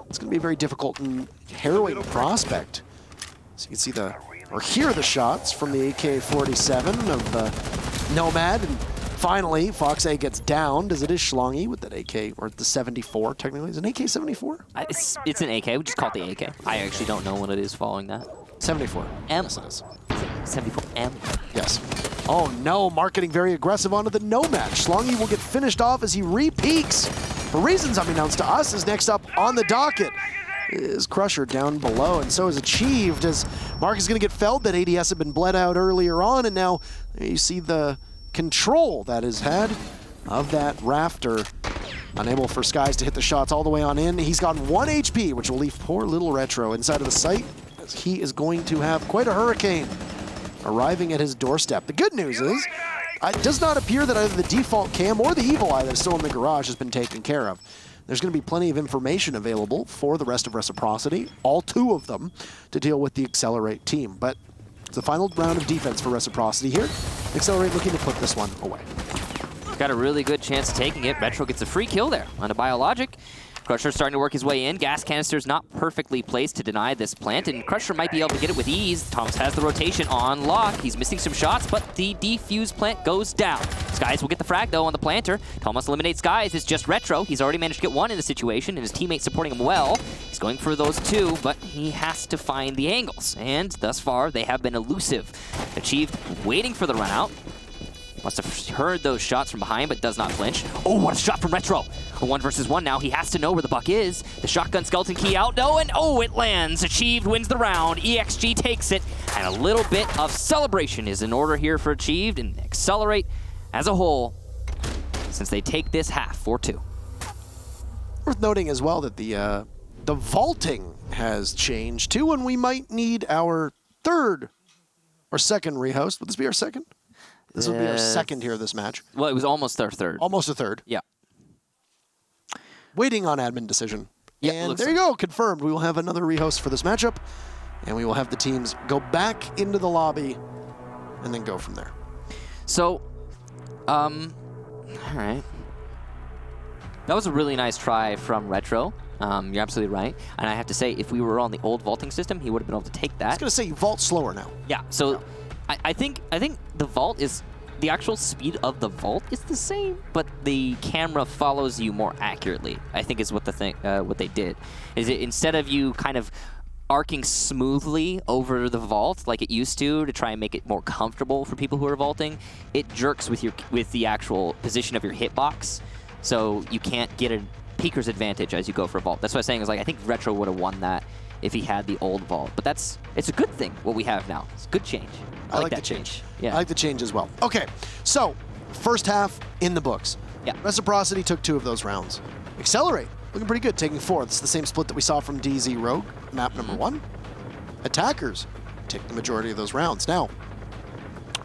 it's going to be a very difficult and harrowing prospect. So you can see or hear the shots from the AK-47 of the Nomad, and finally, Fox A gets downed, as it is Schlongy with that AK, or the 74, technically. Is it an AK-74? It's an AK. We just call it the AK. I actually don't know what it is following that. 74. Yes, it is. 74M. Yes. Oh no, Mark getting very aggressive onto the Nomad. Schlongy will get finished off as he re-peaks. For reasons unbeknownst to us, is next up on the docket is Crusher down below, and so is Achieved, as Mark is going to get felled. That ADS had been bled out earlier on, and now you see the control that is had of that rafter. Unable for Skies to hit the shots all the way on in. He's got 1 HP, which will leave poor little Retro inside of the site, as he is going to have quite a hurricane arriving at his doorstep. The good news is, it does not appear that either the default cam or the Evil Eye that is still in the garage has been taken care of. There's going to be plenty of information available for the rest of Reciprocity, all 2 of them, to deal with the Accelerate team. But it's the final round of defense for Reciprocity here. Accelerate looking to put this one away. Got a really good chance of taking it. Retro gets a free kill there on a Biologic. Crusher starting to work his way in. Gas canister's not perfectly placed to deny this plant, and Crusher might be able to get it with ease. Thomas has the rotation on lock. He's missing some shots, but the defuse plant goes down. Skies will get the frag, though, on the planter. Thomas eliminates Skies. It's just Retro. He's already managed to get 1 in the situation, and his teammates supporting him well. He's going for those 2, but he has to find the angles, and thus far, they have been elusive. Achieved waiting for the run out. Must have heard those shots from behind, but does not flinch. Oh, what a shot from Retro. A 1 versus 1 now. He has to know where the buck is. The shotgun skeleton key out, though, and oh, it lands. Achieved wins the round. EXG takes it, and a little bit of celebration is in order here for Achieved, and Accelerate as a whole, since they take this half 4-2. Worth noting as well that the vaulting has changed too, and we might need our 3rd or 2nd rehost. Would this be our 2nd? This will be our 2nd here this match. Well, it was almost our 3rd. Almost a 3rd. Yeah. Waiting on admin decision. Yeah, and there you go, confirmed. We will have another rehost for this matchup, and we will have the teams go back into the lobby and then go from there. So, All right. That was a really nice try from Retro. You're absolutely right. And I have to say, if we were on the old vaulting system, he would have been able to take that. I was going to say, you vault slower now. Yeah, so I think the vault is... The actual speed of the vault is the same, but the camera follows you more accurately, I think is what what they did. Is it instead of you kind of arcing smoothly over the vault like it used to try and make it more comfortable for people who are vaulting, it jerks with the actual position of your hitbox, so you can't get a peeker's advantage as you go for a vault. That's what I was saying, is like I think Retro would have won that if he had the old vault. But it's a good thing what we have now. It's a good change. I like that change. Yeah. I like the change as well. Okay, so first half in the books. Yeah. Reciprocity took 2 of those rounds. Accelerate, looking pretty good, taking 4. It's the same split that we saw from DZ Rogue, map number 1. Attackers take the majority of those rounds. Now,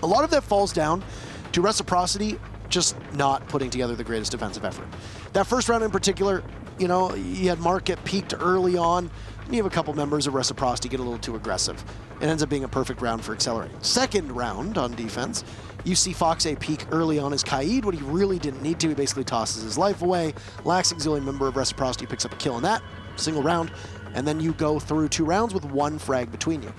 a lot of that falls down to Reciprocity just not putting together the greatest defensive effort. That first round in particular, you know, you had Mark get peaked early on, and you have a couple members of Reciprocity get a little too aggressive. It ends up being a perfect round for Accelerate. Second round on defense, you see Fox A peak early on as Kaid, what he really didn't need to. He basically tosses his life away. Laxing's the only member of Reciprocity who picks up a kill in that single round, and then you go through 2 rounds with 1 frag between you.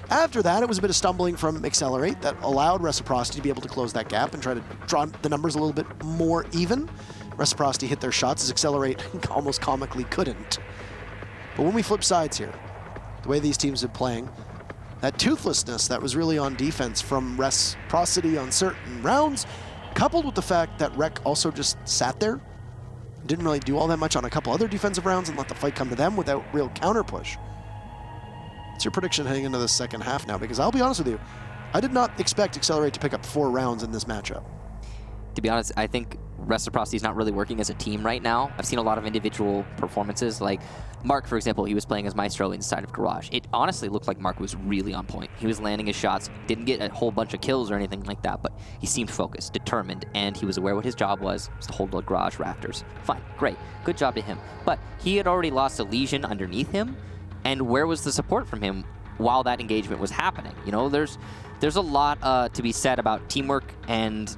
After that, it was a bit of stumbling from Accelerate that allowed Reciprocity to be able to close that gap and try to draw the numbers a little bit more even. Reciprocity hit their shots as Accelerate almost comically couldn't. But when we flip sides here, the way these teams are playing, that toothlessness that was really on defense from Reciprocity on certain rounds, coupled with the fact that Rec also just sat there, didn't really do all that much on a couple other defensive rounds and let the fight come to them without real counter push. What's your prediction heading into the second half now? Because I'll be honest with you, I did not expect Accelerate to pick up 4 rounds in this matchup. To be honest, I think Reciprocity is not really working as a team right now. I've seen a lot of individual performances. Like Mark, for example, he was playing as Maestro inside of Garage. It honestly looked like Mark was really on point. He was landing his shots, didn't get a whole bunch of kills or anything like that, but he seemed focused, determined, and he was aware what his job was to hold the Garage rafters. Fine, great, good job to him. But he had already lost a Legion underneath him, and where was the support from him while that engagement was happening? You know, there's a lot to be said about teamwork, and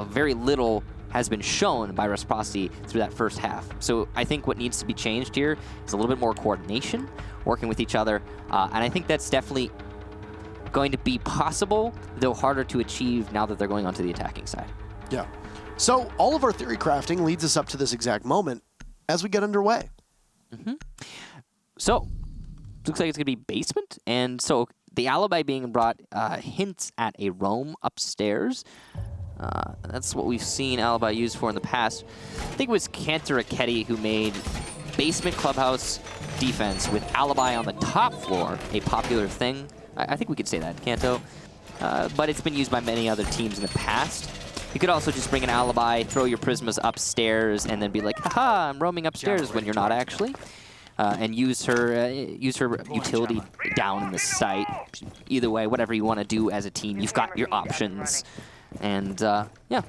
very little has been shown by Reciprocity through that first half. So I think what needs to be changed here is a little bit more coordination, working with each other, and I think that's definitely going to be possible, though harder to achieve now that they're going onto the attacking side. Yeah. So all of our theory crafting leads us up to this exact moment as we get underway. So, looks like it's going to be basement, and so the alibi being brought hints at a roam upstairs. That's what we've seen Alibi used for in the past. I think it was Cantor Raketti who made basement clubhouse defense with Alibi on the top floor a popular thing. I think we could say that, Canto. But it's been used by many other teams in the past. You could also just bring an Alibi, throw your Prismas upstairs, and then be like, haha, I'm roaming upstairs when you're not actually. And use her utility down in the site. Either way, whatever you want to do as a team, you've got your options. And, yeah.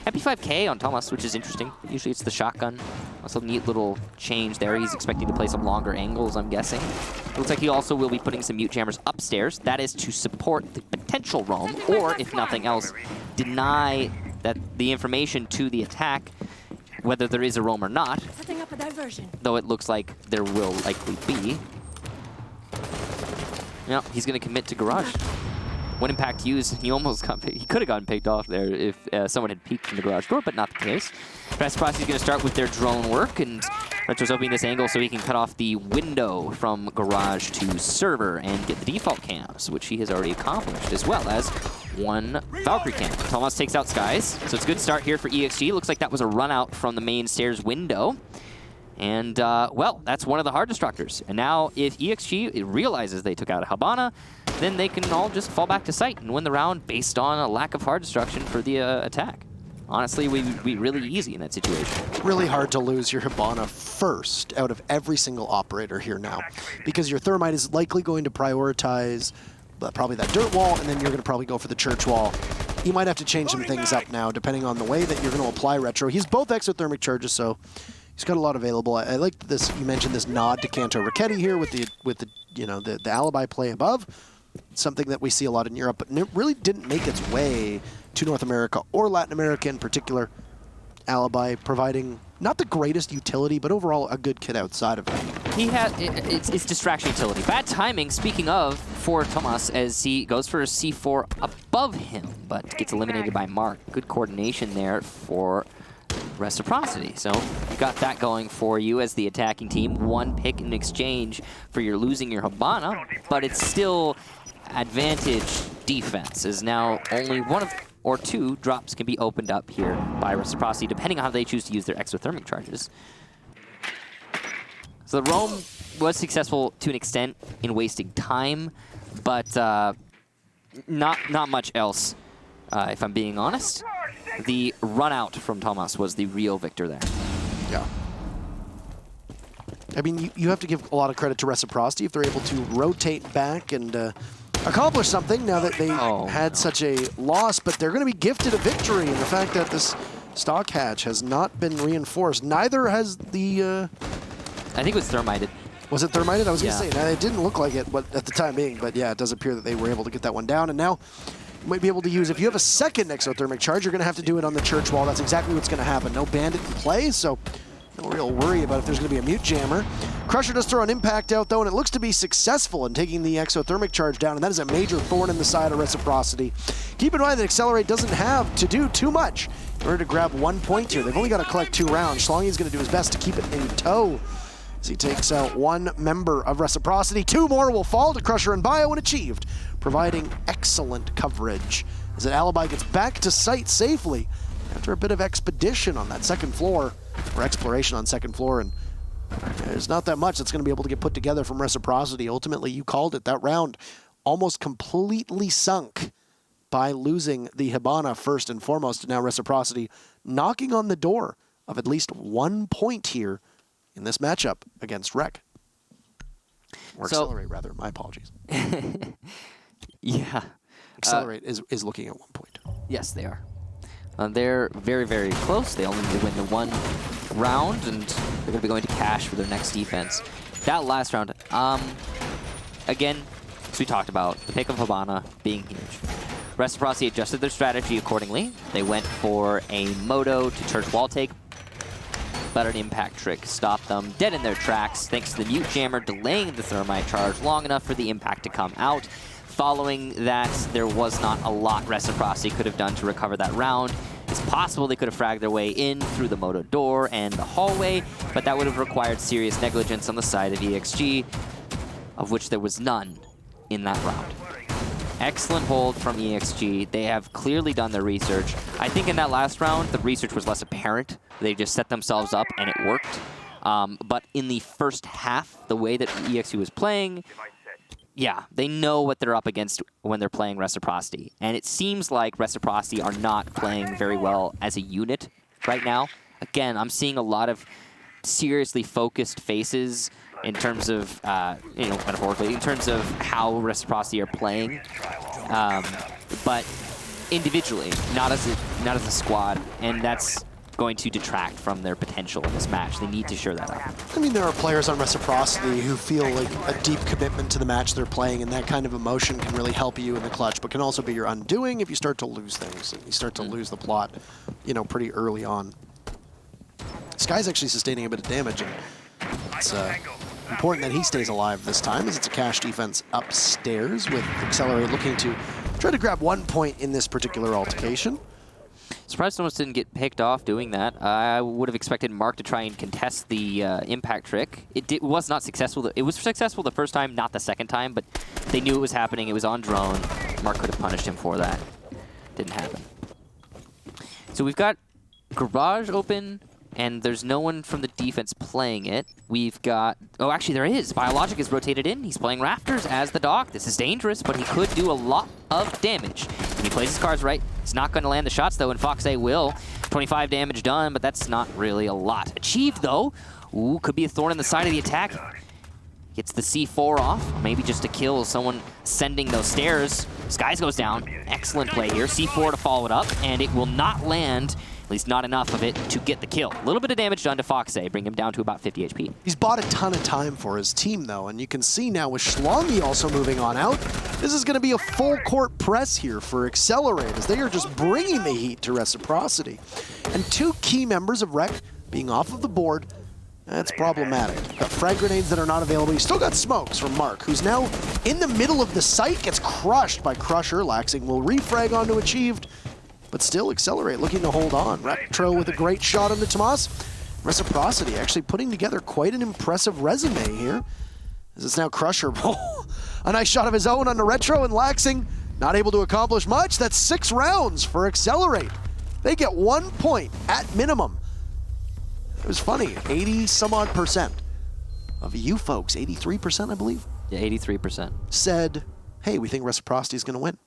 MP5K on Thomas, which is interesting. Usually it's the shotgun. Also neat little change there. He's expecting to play some longer angles, I'm guessing. It looks like he also will be putting some mute jammers upstairs. That is to support the potential roam, or, if nothing else, deny that the information to the attack, whether there is a roam or not. Setting up a diversion. Though it looks like there will likely be. Yeah, he's going to commit to Garage. One impact used, he almost got he could have gotten picked off there if someone had peeked from the garage door, but not the case. Reciprocity is going to start with their drone work, and Retro's opening this angle so he can cut off the window from garage to server and get the default cams, which he has already accomplished, as well as 1 Valkyrie cam. Thomas takes out Skies, so it's a good start here for EXG. Looks like that was a run out from the main stairs window. And, well, that's one of the hard destructors. And now if EXG realizes they took out a Habana, then they can all just fall back to site and win the round based on a lack of hard destruction for the attack. Honestly, we'd be really easy in that situation. Really hard to lose your Hibana first out of every single operator here now, because your Thermite is likely going to prioritize probably that dirt wall, and then you're going to probably go for the church wall. You might have to change some things up now, depending on the way that you're going to apply Retro. He's both exothermic charges, so he's got a lot available. I like this. You mentioned this nod to Cantor Raketti here with the you know the alibi play above. Something that we see a lot in Europe, but it really didn't make its way to North America or Latin America in particular. Alibi providing not the greatest utility, but overall a good kid outside of it. He had it's distraction utility. Bad timing, speaking of, for Tomas as he goes for a C4 above him, but gets eliminated by Mark. Good coordination there for Reciprocity. So you got that going for you as the attacking team. One pick in exchange for your losing your Habana, but it's still advantage defense, as now only one of or two drops can be opened up here by Reciprocity, depending on how they choose to use their exothermic charges. So the roam was successful to an extent in wasting time, but not much else, if I'm being honest. The run out from Tomas was the real victor there. Yeah. I mean, you have to give a lot of credit to Reciprocity if they're able to rotate back and accomplish something now that they had such a loss, but they're going to be gifted a victory in the fact that this stock hatch has not been reinforced. Neither has the... I think it was thermited. Was it thermited? I was going to say, now, it didn't look like it at the time being, but yeah, it does appear that they were able to get that one down, and now you might be able to use, if you have a second exothermic charge, you're going to have to do it on the church wall. That's exactly what's going to happen. No bandit in play, so no real worry about if there's going to be a mute jammer. Crusher does throw an impact out, though, and it looks to be successful in taking the exothermic charge down, and that is a major thorn in the side of Reciprocity. Keep in mind that Excelerate doesn't have to do too much in order to grab 1 point here. They've only got to collect 2 rounds. Schlongy's going to do his best to keep it in tow as he takes out one member of Reciprocity. 2 more will fall to Crusher and Bio, and achieved, providing excellent coverage as an Alibi gets back to site safely after a bit of expedition on that second floor, or exploration on second floor, and there's not that much that's going to be able to get put together from Reciprocity. Ultimately, you called it. That round almost completely sunk by losing the Hibana first and foremost, and now Reciprocity knocking on the door of at least 1 point here in this matchup against Rec. Or Excelerate, rather. My apologies. Yeah. Excelerate is looking at 1 point. Yes, they are. They're very, very close. They only need to win the 1 round, and they're going to be going to cash for their next defense. That last round, again, as we talked about, the pick of Habana being huge. Reciprocity adjusted their strategy accordingly. They went for a Moto to church wall take, but an impact trick stopped them dead in their tracks thanks to the mute jammer delaying the thermite charge long enough for the impact to come out. Following that, there was not a lot Reciprocity could have done to recover that round. It's possible they could have fragged their way in through the Moto door and the hallway, but that would have required serious negligence on the side of EXG, of which there was none in that round. Excellent hold from EXG. They have clearly done their research. I think in that last round, the research was less apparent. They just set themselves up and it worked. But in the first half, the way that EXG was playing, yeah, they know what they're up against when they're playing Reciprocity. And it seems like Reciprocity are not playing very well as a unit right now. Again, I'm seeing a lot of seriously focused faces in terms of, metaphorically, in terms of how Reciprocity are playing. But individually, not as a squad. And that's going to detract from their potential in this match. They need to shore that up. I mean, there are players on Reciprocity who feel like a deep commitment to the match they're playing, and that kind of emotion can really help you in the clutch, but can also be your undoing if you start to lose things. And you start to lose the plot, pretty early on. Sky's actually sustaining a bit of damage, and it's important that he stays alive this time, as it's a cash defense upstairs, with Excelerate looking to try to grab 1 point in this particular altercation. Surprised Tomas didn't get picked off doing that. I would have expected Mark to try and contest the impact trick. It was not successful. It was successful the first time, not the second time, but they knew it was happening. It was on drone. Mark could have punished him for that. Didn't happen. So we've got Garage open, and there's no one from the defense playing it. We've got... Oh, actually, there is. Biologic is rotated in. He's playing Rafters as the Doc. This is dangerous, but he could do a lot of damage. And he plays his cards right. He's not going to land the shots, though, and Fox A will. 25 damage done, but that's not really a lot. Achieved, though. Ooh, could be a thorn in the side of the attack. Gets the C4 off, or maybe just to kill someone ascending those stairs. Skies goes down. Excellent play here. C4 to follow it up, and it will not land At least not enough of it to get the kill. A little bit of damage done to Foxay, bring him down to about 50 HP. He's bought a ton of time for his team, though, and you can see now with Schlongi also moving on out, this is going to be a full court press here for Excelerate, as they are just bringing the heat to Reciprocity. And 2 key members of Rec being off of the board, that's problematic. Got frag grenades that are not available. You still got smokes from Mark, who's now in the middle of the site, gets crushed by Crusher. Laxing will refrag onto Achieved, but still Excelerate looking to hold on. Retro with a great shot into Tomas. Reciprocity actually putting together quite an impressive resume here, as it's now Crusher. A nice shot of his own onto Retro, and Laxing not able to accomplish much. That's 6 rounds for Excelerate. They get 1 point at minimum. It was funny, 80 some odd percent of you folks, 83% I believe? Yeah, 83%. Said, hey, we think Reciprocity is going to win.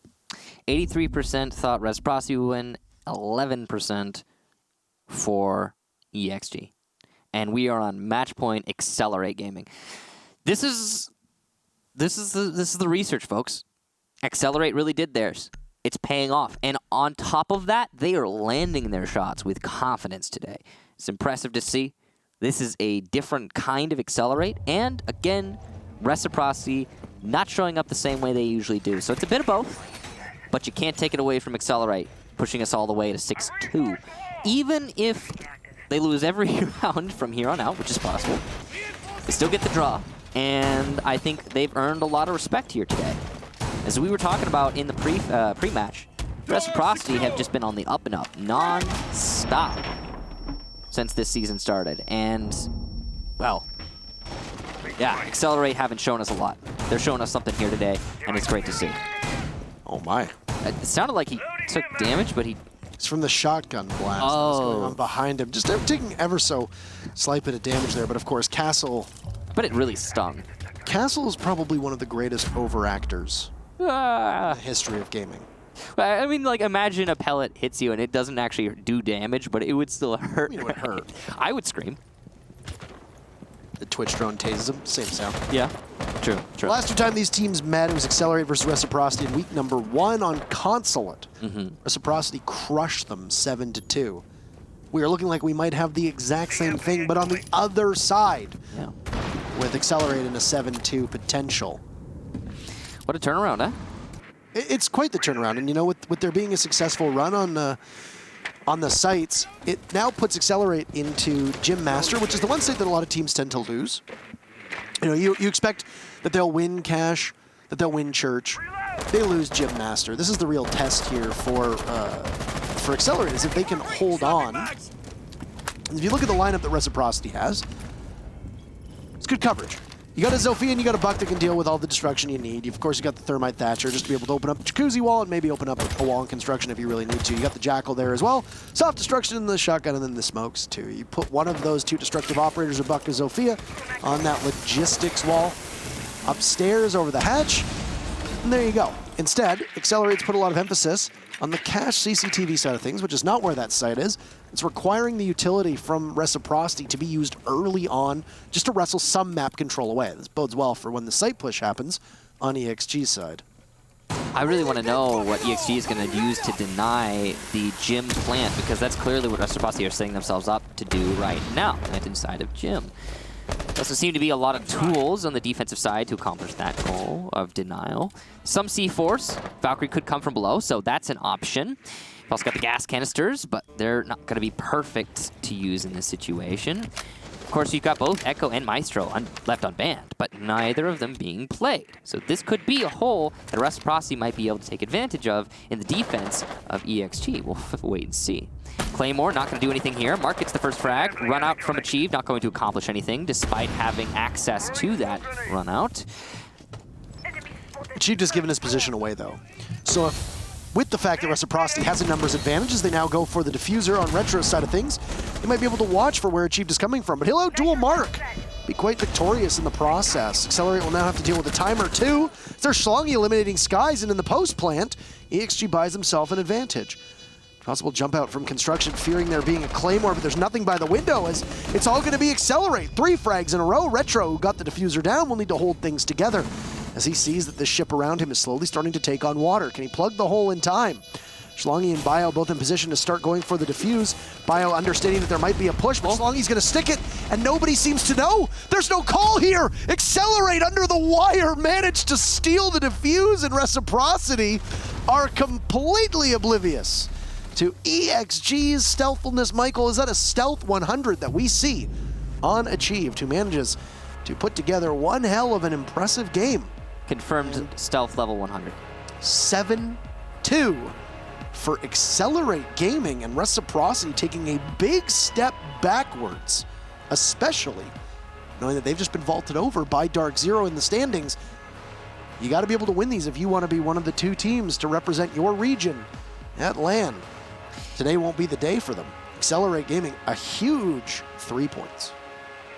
83% thought Reciprocity would win, 11% for EXG. And we are on match point Excelerate Gaming. This is the research, folks. Excelerate really did theirs. It's paying off. And on top of that, they are landing their shots with confidence today. It's impressive to see. This is a different kind of Excelerate. And again, Reciprocity not showing up the same way they usually do. So it's a bit of both, but you can't take it away from Excelerate, pushing us all the way to 6-2. Even if they lose every round from here on out, which is possible, they still get the draw. And I think they've earned a lot of respect here today. As we were talking about in the pre-match, Reciprocity have just been on the up and up, non-stop, since this season started. And, well, yeah, Excelerate haven't shown us a lot. They're showing us something here today, and it's great to see. Oh my. It sounded like he took damage, but he... It's from the shotgun blast that's going on behind him. Just taking ever so slight bit of damage there, but of course, Castle... But it really stung. Castle is probably one of the greatest overactors in the history of gaming. I mean, like, imagine a pellet hits you and it doesn't actually do damage, but it would still hurt. I mean, it would hurt. I would scream. The Twitch drone tases him, same sound. Yeah, true. The last 2 times these teams met, it was Excelerate versus Reciprocity in week number 1 on Consulate. Reciprocity crushed them 7-2. We are looking like we might have the exact same thing, but on the other side, with Excelerate in a 7-2 potential. What a turnaround, huh? It's quite the turnaround, and you know, with there being a successful run on the sites, it now puts Excelerate into Gym Master, which is the one site that a lot of teams tend to lose. You know, you expect that they'll win Cash, that they'll win Church. They lose Gym Master. This is the real test here for Excelerate, is if they can hold on. And if you look at the lineup that Reciprocity has, it's good coverage. You got a Zofia and you got a Buck that can deal with all the destruction you need. Of course, you got the Thermite Thatcher just to be able to open up the Jacuzzi wall and maybe open up a wall in construction if you really need to. You got the Jackal there as well. Soft destruction in the shotgun and then the smokes too. You put one of those 2 destructive operators, a Buck and Zofia, on that logistics wall upstairs over the hatch, and there you go. Instead, Excelerate's put a lot of emphasis on the Cache CCTV side of things, which is not where that site is. It's requiring the utility from Reciprocity to be used early on just to wrestle some map control away. This bodes well for when the site push happens on EXG's side. I really want to know what EXG is going to use to deny the gym plant, because that's clearly what Reciprocity are setting themselves up to do right now, plant inside of gym. There also seem to be a lot of tools on the defensive side to accomplish that goal of denial. Some C-Force. Valkyrie could come from below, so that's an option. You've also got the gas canisters, but they're not going to be perfect to use in this situation. Of course, you've got both Echo and Maestro left unbanned, but neither of them being played. So this could be a hole that Reciprocity might be able to take advantage of in the defense of EXG. We'll wait and see. Claymore not going to do anything here. Mark gets the first frag. Run out from Achieve, not going to accomplish anything despite having access to that run out. Achieve just given his position away though. So with the fact that Reciprocity has a numbers advantage as they now go for the diffuser on Retro's side of things, they might be able to watch for where Achieved is coming from, but he'll out-duel Mark. Be quite victorious in the process. Excelerate will now have to deal with a timer too. There's Schlongi eliminating Skies, and in the post plant, EXG buys himself an advantage. Possible jump out from construction, fearing there being a Claymore, but there's nothing by the window as it's all going to be Excelerate. 3 frags in a row. Retro, who got the diffuser down, will need to hold things together as he sees that the ship around him is slowly starting to take on water. Can he plug the hole in time? Schlongi and Bio both in position to start going for the defuse. Bio understanding that there might be a push, but Schlongi's going to stick it, and nobody seems to know. There's no call here. Excelerate under the wire managed to steal the defuse, and Reciprocity are completely oblivious to EXG's stealthfulness. Michael, is that a stealth 100 that we see on Achieved, who manages to put together one hell of an impressive game? Confirmed stealth level 100. 7-2 for Excelerate Gaming, and Reciprocity taking a big step backwards, especially knowing that they've just been vaulted over by Dark Zero in the standings. You got to be able to win these if you want to be one of the two teams to represent your region at LAN. Today won't be the day for them. Excelerate Gaming, a huge 3 points.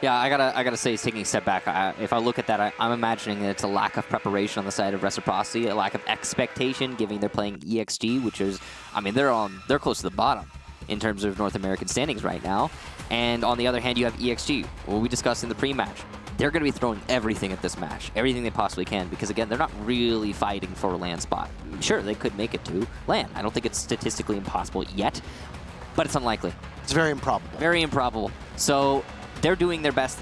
Yeah, I gotta say, he's taking a step back. If I look at that, I'm imagining that it's a lack of preparation on the side of Reciprocity, a lack of expectation, given they're playing EXG, which is, I mean, they're close to the bottom in terms of North American standings right now. And on the other hand, you have EXG. What we discussed in the pre-match. They're going to be throwing everything at this match, everything they possibly can, because again, they're not really fighting for a LAN spot. Sure, they could make it to LAN. I don't think it's statistically impossible yet, but it's unlikely. It's very improbable. Very improbable. So they're doing their best,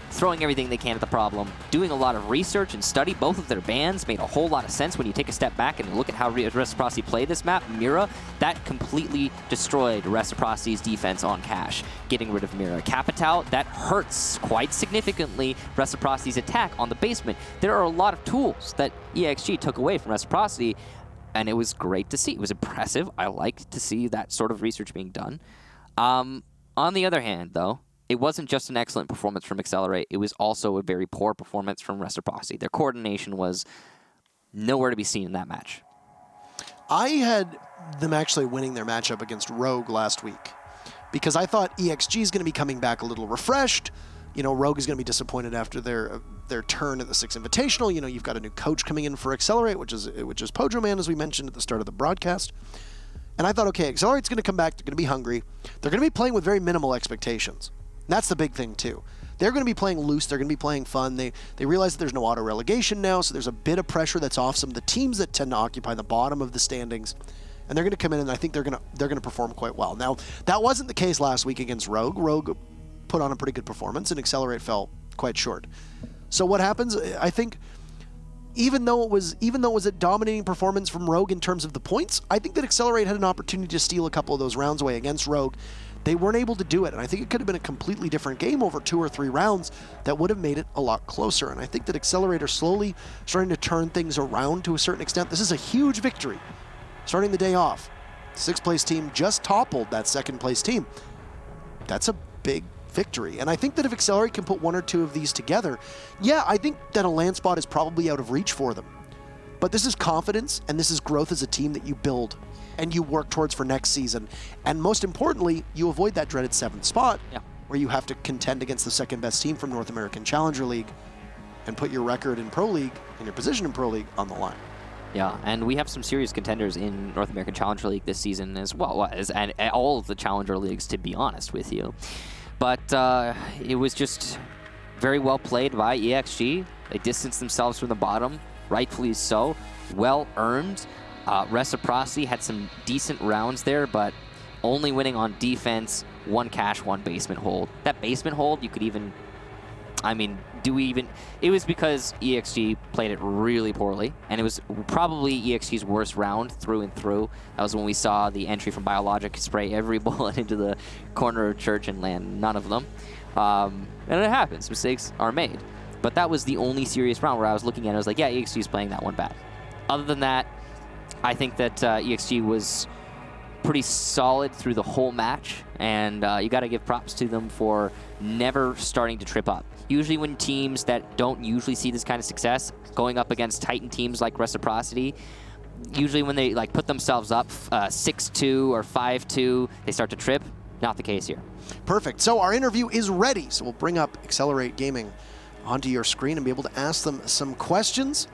throwing everything they can at the problem, doing a lot of research and study. Both of their bans made a whole lot of sense when you take a step back and look at how Reciprocity played this map. Mira, that completely destroyed Reciprocity's defense on Cash, getting rid of Mira. Capital, that hurts quite significantly Reciprocity's attack on the basement. There are a lot of tools that EXG took away from Reciprocity, and it was great to see. It was impressive. I liked to see that sort of research being done. On the other hand, though, it wasn't just an excellent performance from Excelerate, it was also a very poor performance from Reciprocity. Their coordination was nowhere to be seen in that match. I had them actually winning their matchup against Rogue last week because I thought EXG is going to be coming back a little refreshed. You know, Rogue is going to be disappointed after their turn at the Six Invitational. You know, you've got a new coach coming in for Excelerate, which is Pojo Man, as we mentioned at the start of the broadcast. And I thought, okay, Accelerate's going to come back. They're going to be hungry. They're going to be playing with very minimal expectations. That's the big thing, too. They're going to be playing loose. They're going to be playing fun. They realize that there's no auto-relegation now, so there's a bit of pressure that's off some of the teams that tend to occupy the bottom of the standings. And they're going to come in, and I think they're going to perform quite well. Now, that wasn't the case last week against Rogue. Rogue put on a pretty good performance, and Excelerate fell quite short. So what happens, I think, even though it was a dominating performance from Rogue in terms of the points, I think that Excelerate had an opportunity to steal a couple of those rounds away against Rogue. They weren't able to do it, and I think it could have been a completely different game over 2 or 3 rounds that would have made it a lot closer. And I think that Excelerate are slowly starting to turn things around to a certain extent. This is a huge victory. Starting the day off, 6th place team just toppled that 2nd place team. That's a big victory. And I think that if Excelerate can put 1 or 2 of these together, yeah, I think that a LAN spot is probably out of reach for them. But this is confidence, and this is growth as a team that you build and you work towards for next season. And most importantly, you avoid that dreaded 7th spot where you have to contend against the 2nd best team from North American Challenger League and put your record in Pro League and your position in Pro League on the line. Yeah, and we have some serious contenders in North American Challenger League this season as well, and all of the Challenger Leagues, to be honest with you. But it was just very well played by EXG. They distanced themselves from the bottom, rightfully so, well earned. Reciprocity had some decent rounds there, but only winning on defense, 1 cash, 1 basement hold. That basement hold, you could even, I mean, it was because EXG played it really poorly, and it was probably EXG's worst round through and through. That was when we saw the entry from Biologic spray every bullet into the corner of church and land none of them. And it happens, mistakes are made. But that was the only serious round where I was looking at it, I was like, yeah, EXG is playing that one bad. Other than that, I think that EXG was pretty solid through the whole match, and you got to give props to them for never starting to trip up. Usually when teams that don't usually see this kind of success, going up against Titan teams like Reciprocity, usually when they put themselves up 6-2 or 5-2, they start to trip. Not the case here. Perfect. So our interview is ready, so we'll bring up Excelerate Gaming onto your screen and be able to ask them some questions.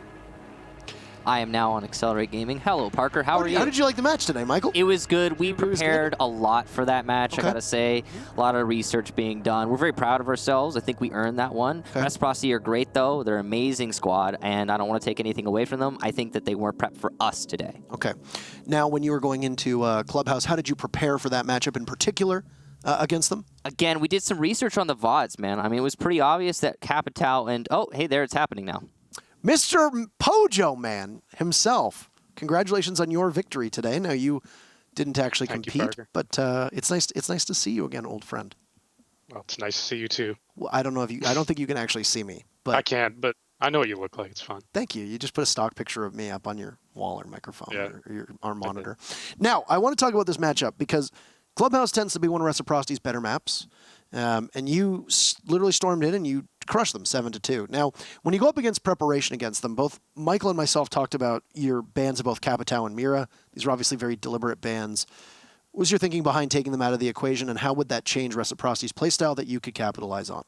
I am now on Accelerate Gaming. Hello, Parker. How are you? How did you like the match today, Michael? It was good. We was good? prepared a lot for that match, I gotta say. A lot of research being done. We're very proud of ourselves. I think we earned that one. Reciprocity are great, though. They're an amazing squad, and I don't want to take anything away from them. I think that they weren't prepped for us today. Okay. Now, when you were going into Clubhouse, how did you prepare for that matchup in particular against them? Again, we did some research on the VODs, man. I mean, it was pretty obvious that Capital and... Oh, hey, there, it's happening now. Mr. Pojo Man himself, congratulations on your victory today. Now, you didn't actually compete, but it's nice to see you again, old friend. Well, it's nice to see you too. Well, I don't think you can actually see me, but I can't, but I know what you look like. It's fun. Thank you. You just put a stock picture of me up on your wall or microphone or our monitor. Okay. Now, I want to talk about this matchup because Clubhouse tends to be one of Reciprocity's better maps, and you literally stormed in and you crushed them 7-2. Now, when you go up against preparation against them, both Michael and myself talked about your bans of both Capitao and Mira. These are obviously very deliberate bans. What was your thinking behind taking them out of the equation, and how would that change Reciprocity's playstyle that you could capitalize on?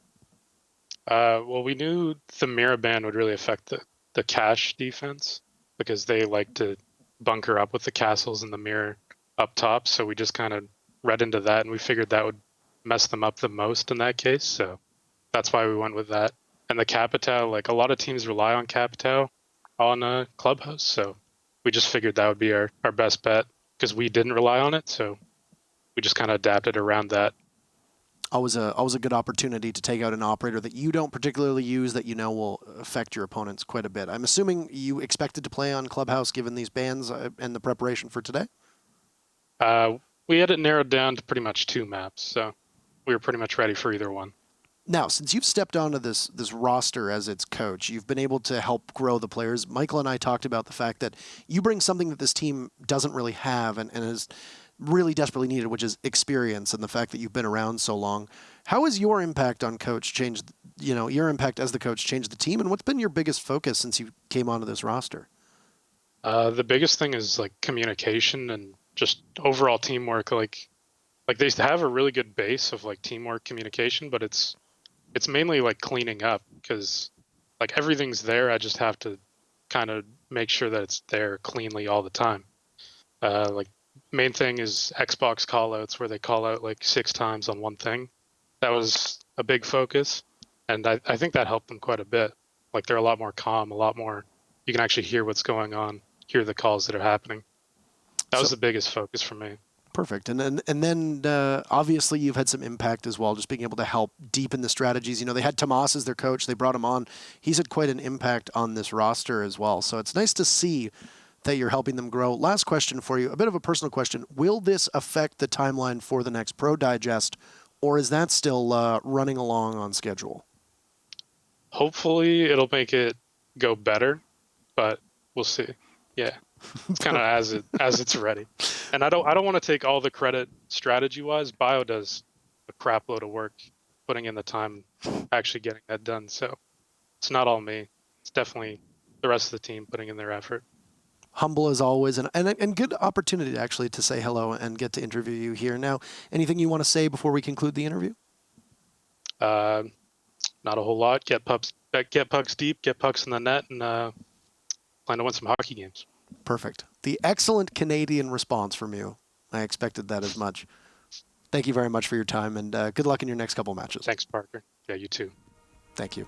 Well, we knew the Mira ban would really affect the cash defense because they like to bunker up with the castles and the mirror up top. So we just kind of read into that, and we figured that would mess them up the most in that case. So that's why we went with that. And the Capitao, like a lot of teams rely on Capitao on Clubhouse. So we just figured that would be our best bet because we didn't rely on it. So we just kind of adapted around that. Always a good opportunity to take out an operator that you don't particularly use that you know will affect your opponents quite a bit. I'm assuming you expected to play on Clubhouse given these bans and the preparation for today? We had it narrowed down to pretty much 2 maps, so we were pretty much ready for either one. Now, since you've stepped onto this roster as its coach, you've been able to help grow the players. Michael and I talked about the fact that you bring something that this team doesn't really have and is really desperately needed, which is experience, and the fact that you've been around so long. How has your impact on coach changed, your impact as the coach changed the team, and what's been your biggest focus since you came onto this roster? The biggest thing is like communication and just overall teamwork. Like they have a really good base of like teamwork communication, but it's mainly like cleaning up because like everything's there. I just have to kind of make sure that it's there cleanly all the time. Like main thing is Xbox callouts where they call out like 6 times on one thing. That was a big focus, and I think that helped them quite a bit. Like they're a lot more calm, a lot more. You can actually hear what's going on, hear the calls that are happening. That was the biggest focus for me. Perfect. And then obviously you've had some impact as well, just being able to help deepen the strategies. They had Tomas as their coach. They brought him on. He's had quite an impact on this roster as well. So it's nice to see that you're helping them grow. Last question for you, a bit of a personal question. Will this affect the timeline for the next Pro Digest, or is that still running along on schedule? Hopefully it'll make it go better, but we'll see. Yeah. It's kind of as it's ready. And I don't want to take all the credit strategy-wise. Bio does a crap load of work putting in the time actually getting that done. So it's not all me. It's definitely the rest of the team putting in their effort. Humble as always, and good opportunity actually to say hello and get to interview you here. Now, anything you want to say before we conclude the interview? Not a whole lot. Get pucks deep, get pucks in the net, and plan to win some hockey games. Perfect. The excellent Canadian response from you. I expected that as much. Thank you very much for your time, and good luck in your next couple matches. Thanks, Parker. Yeah, you too. Thank you.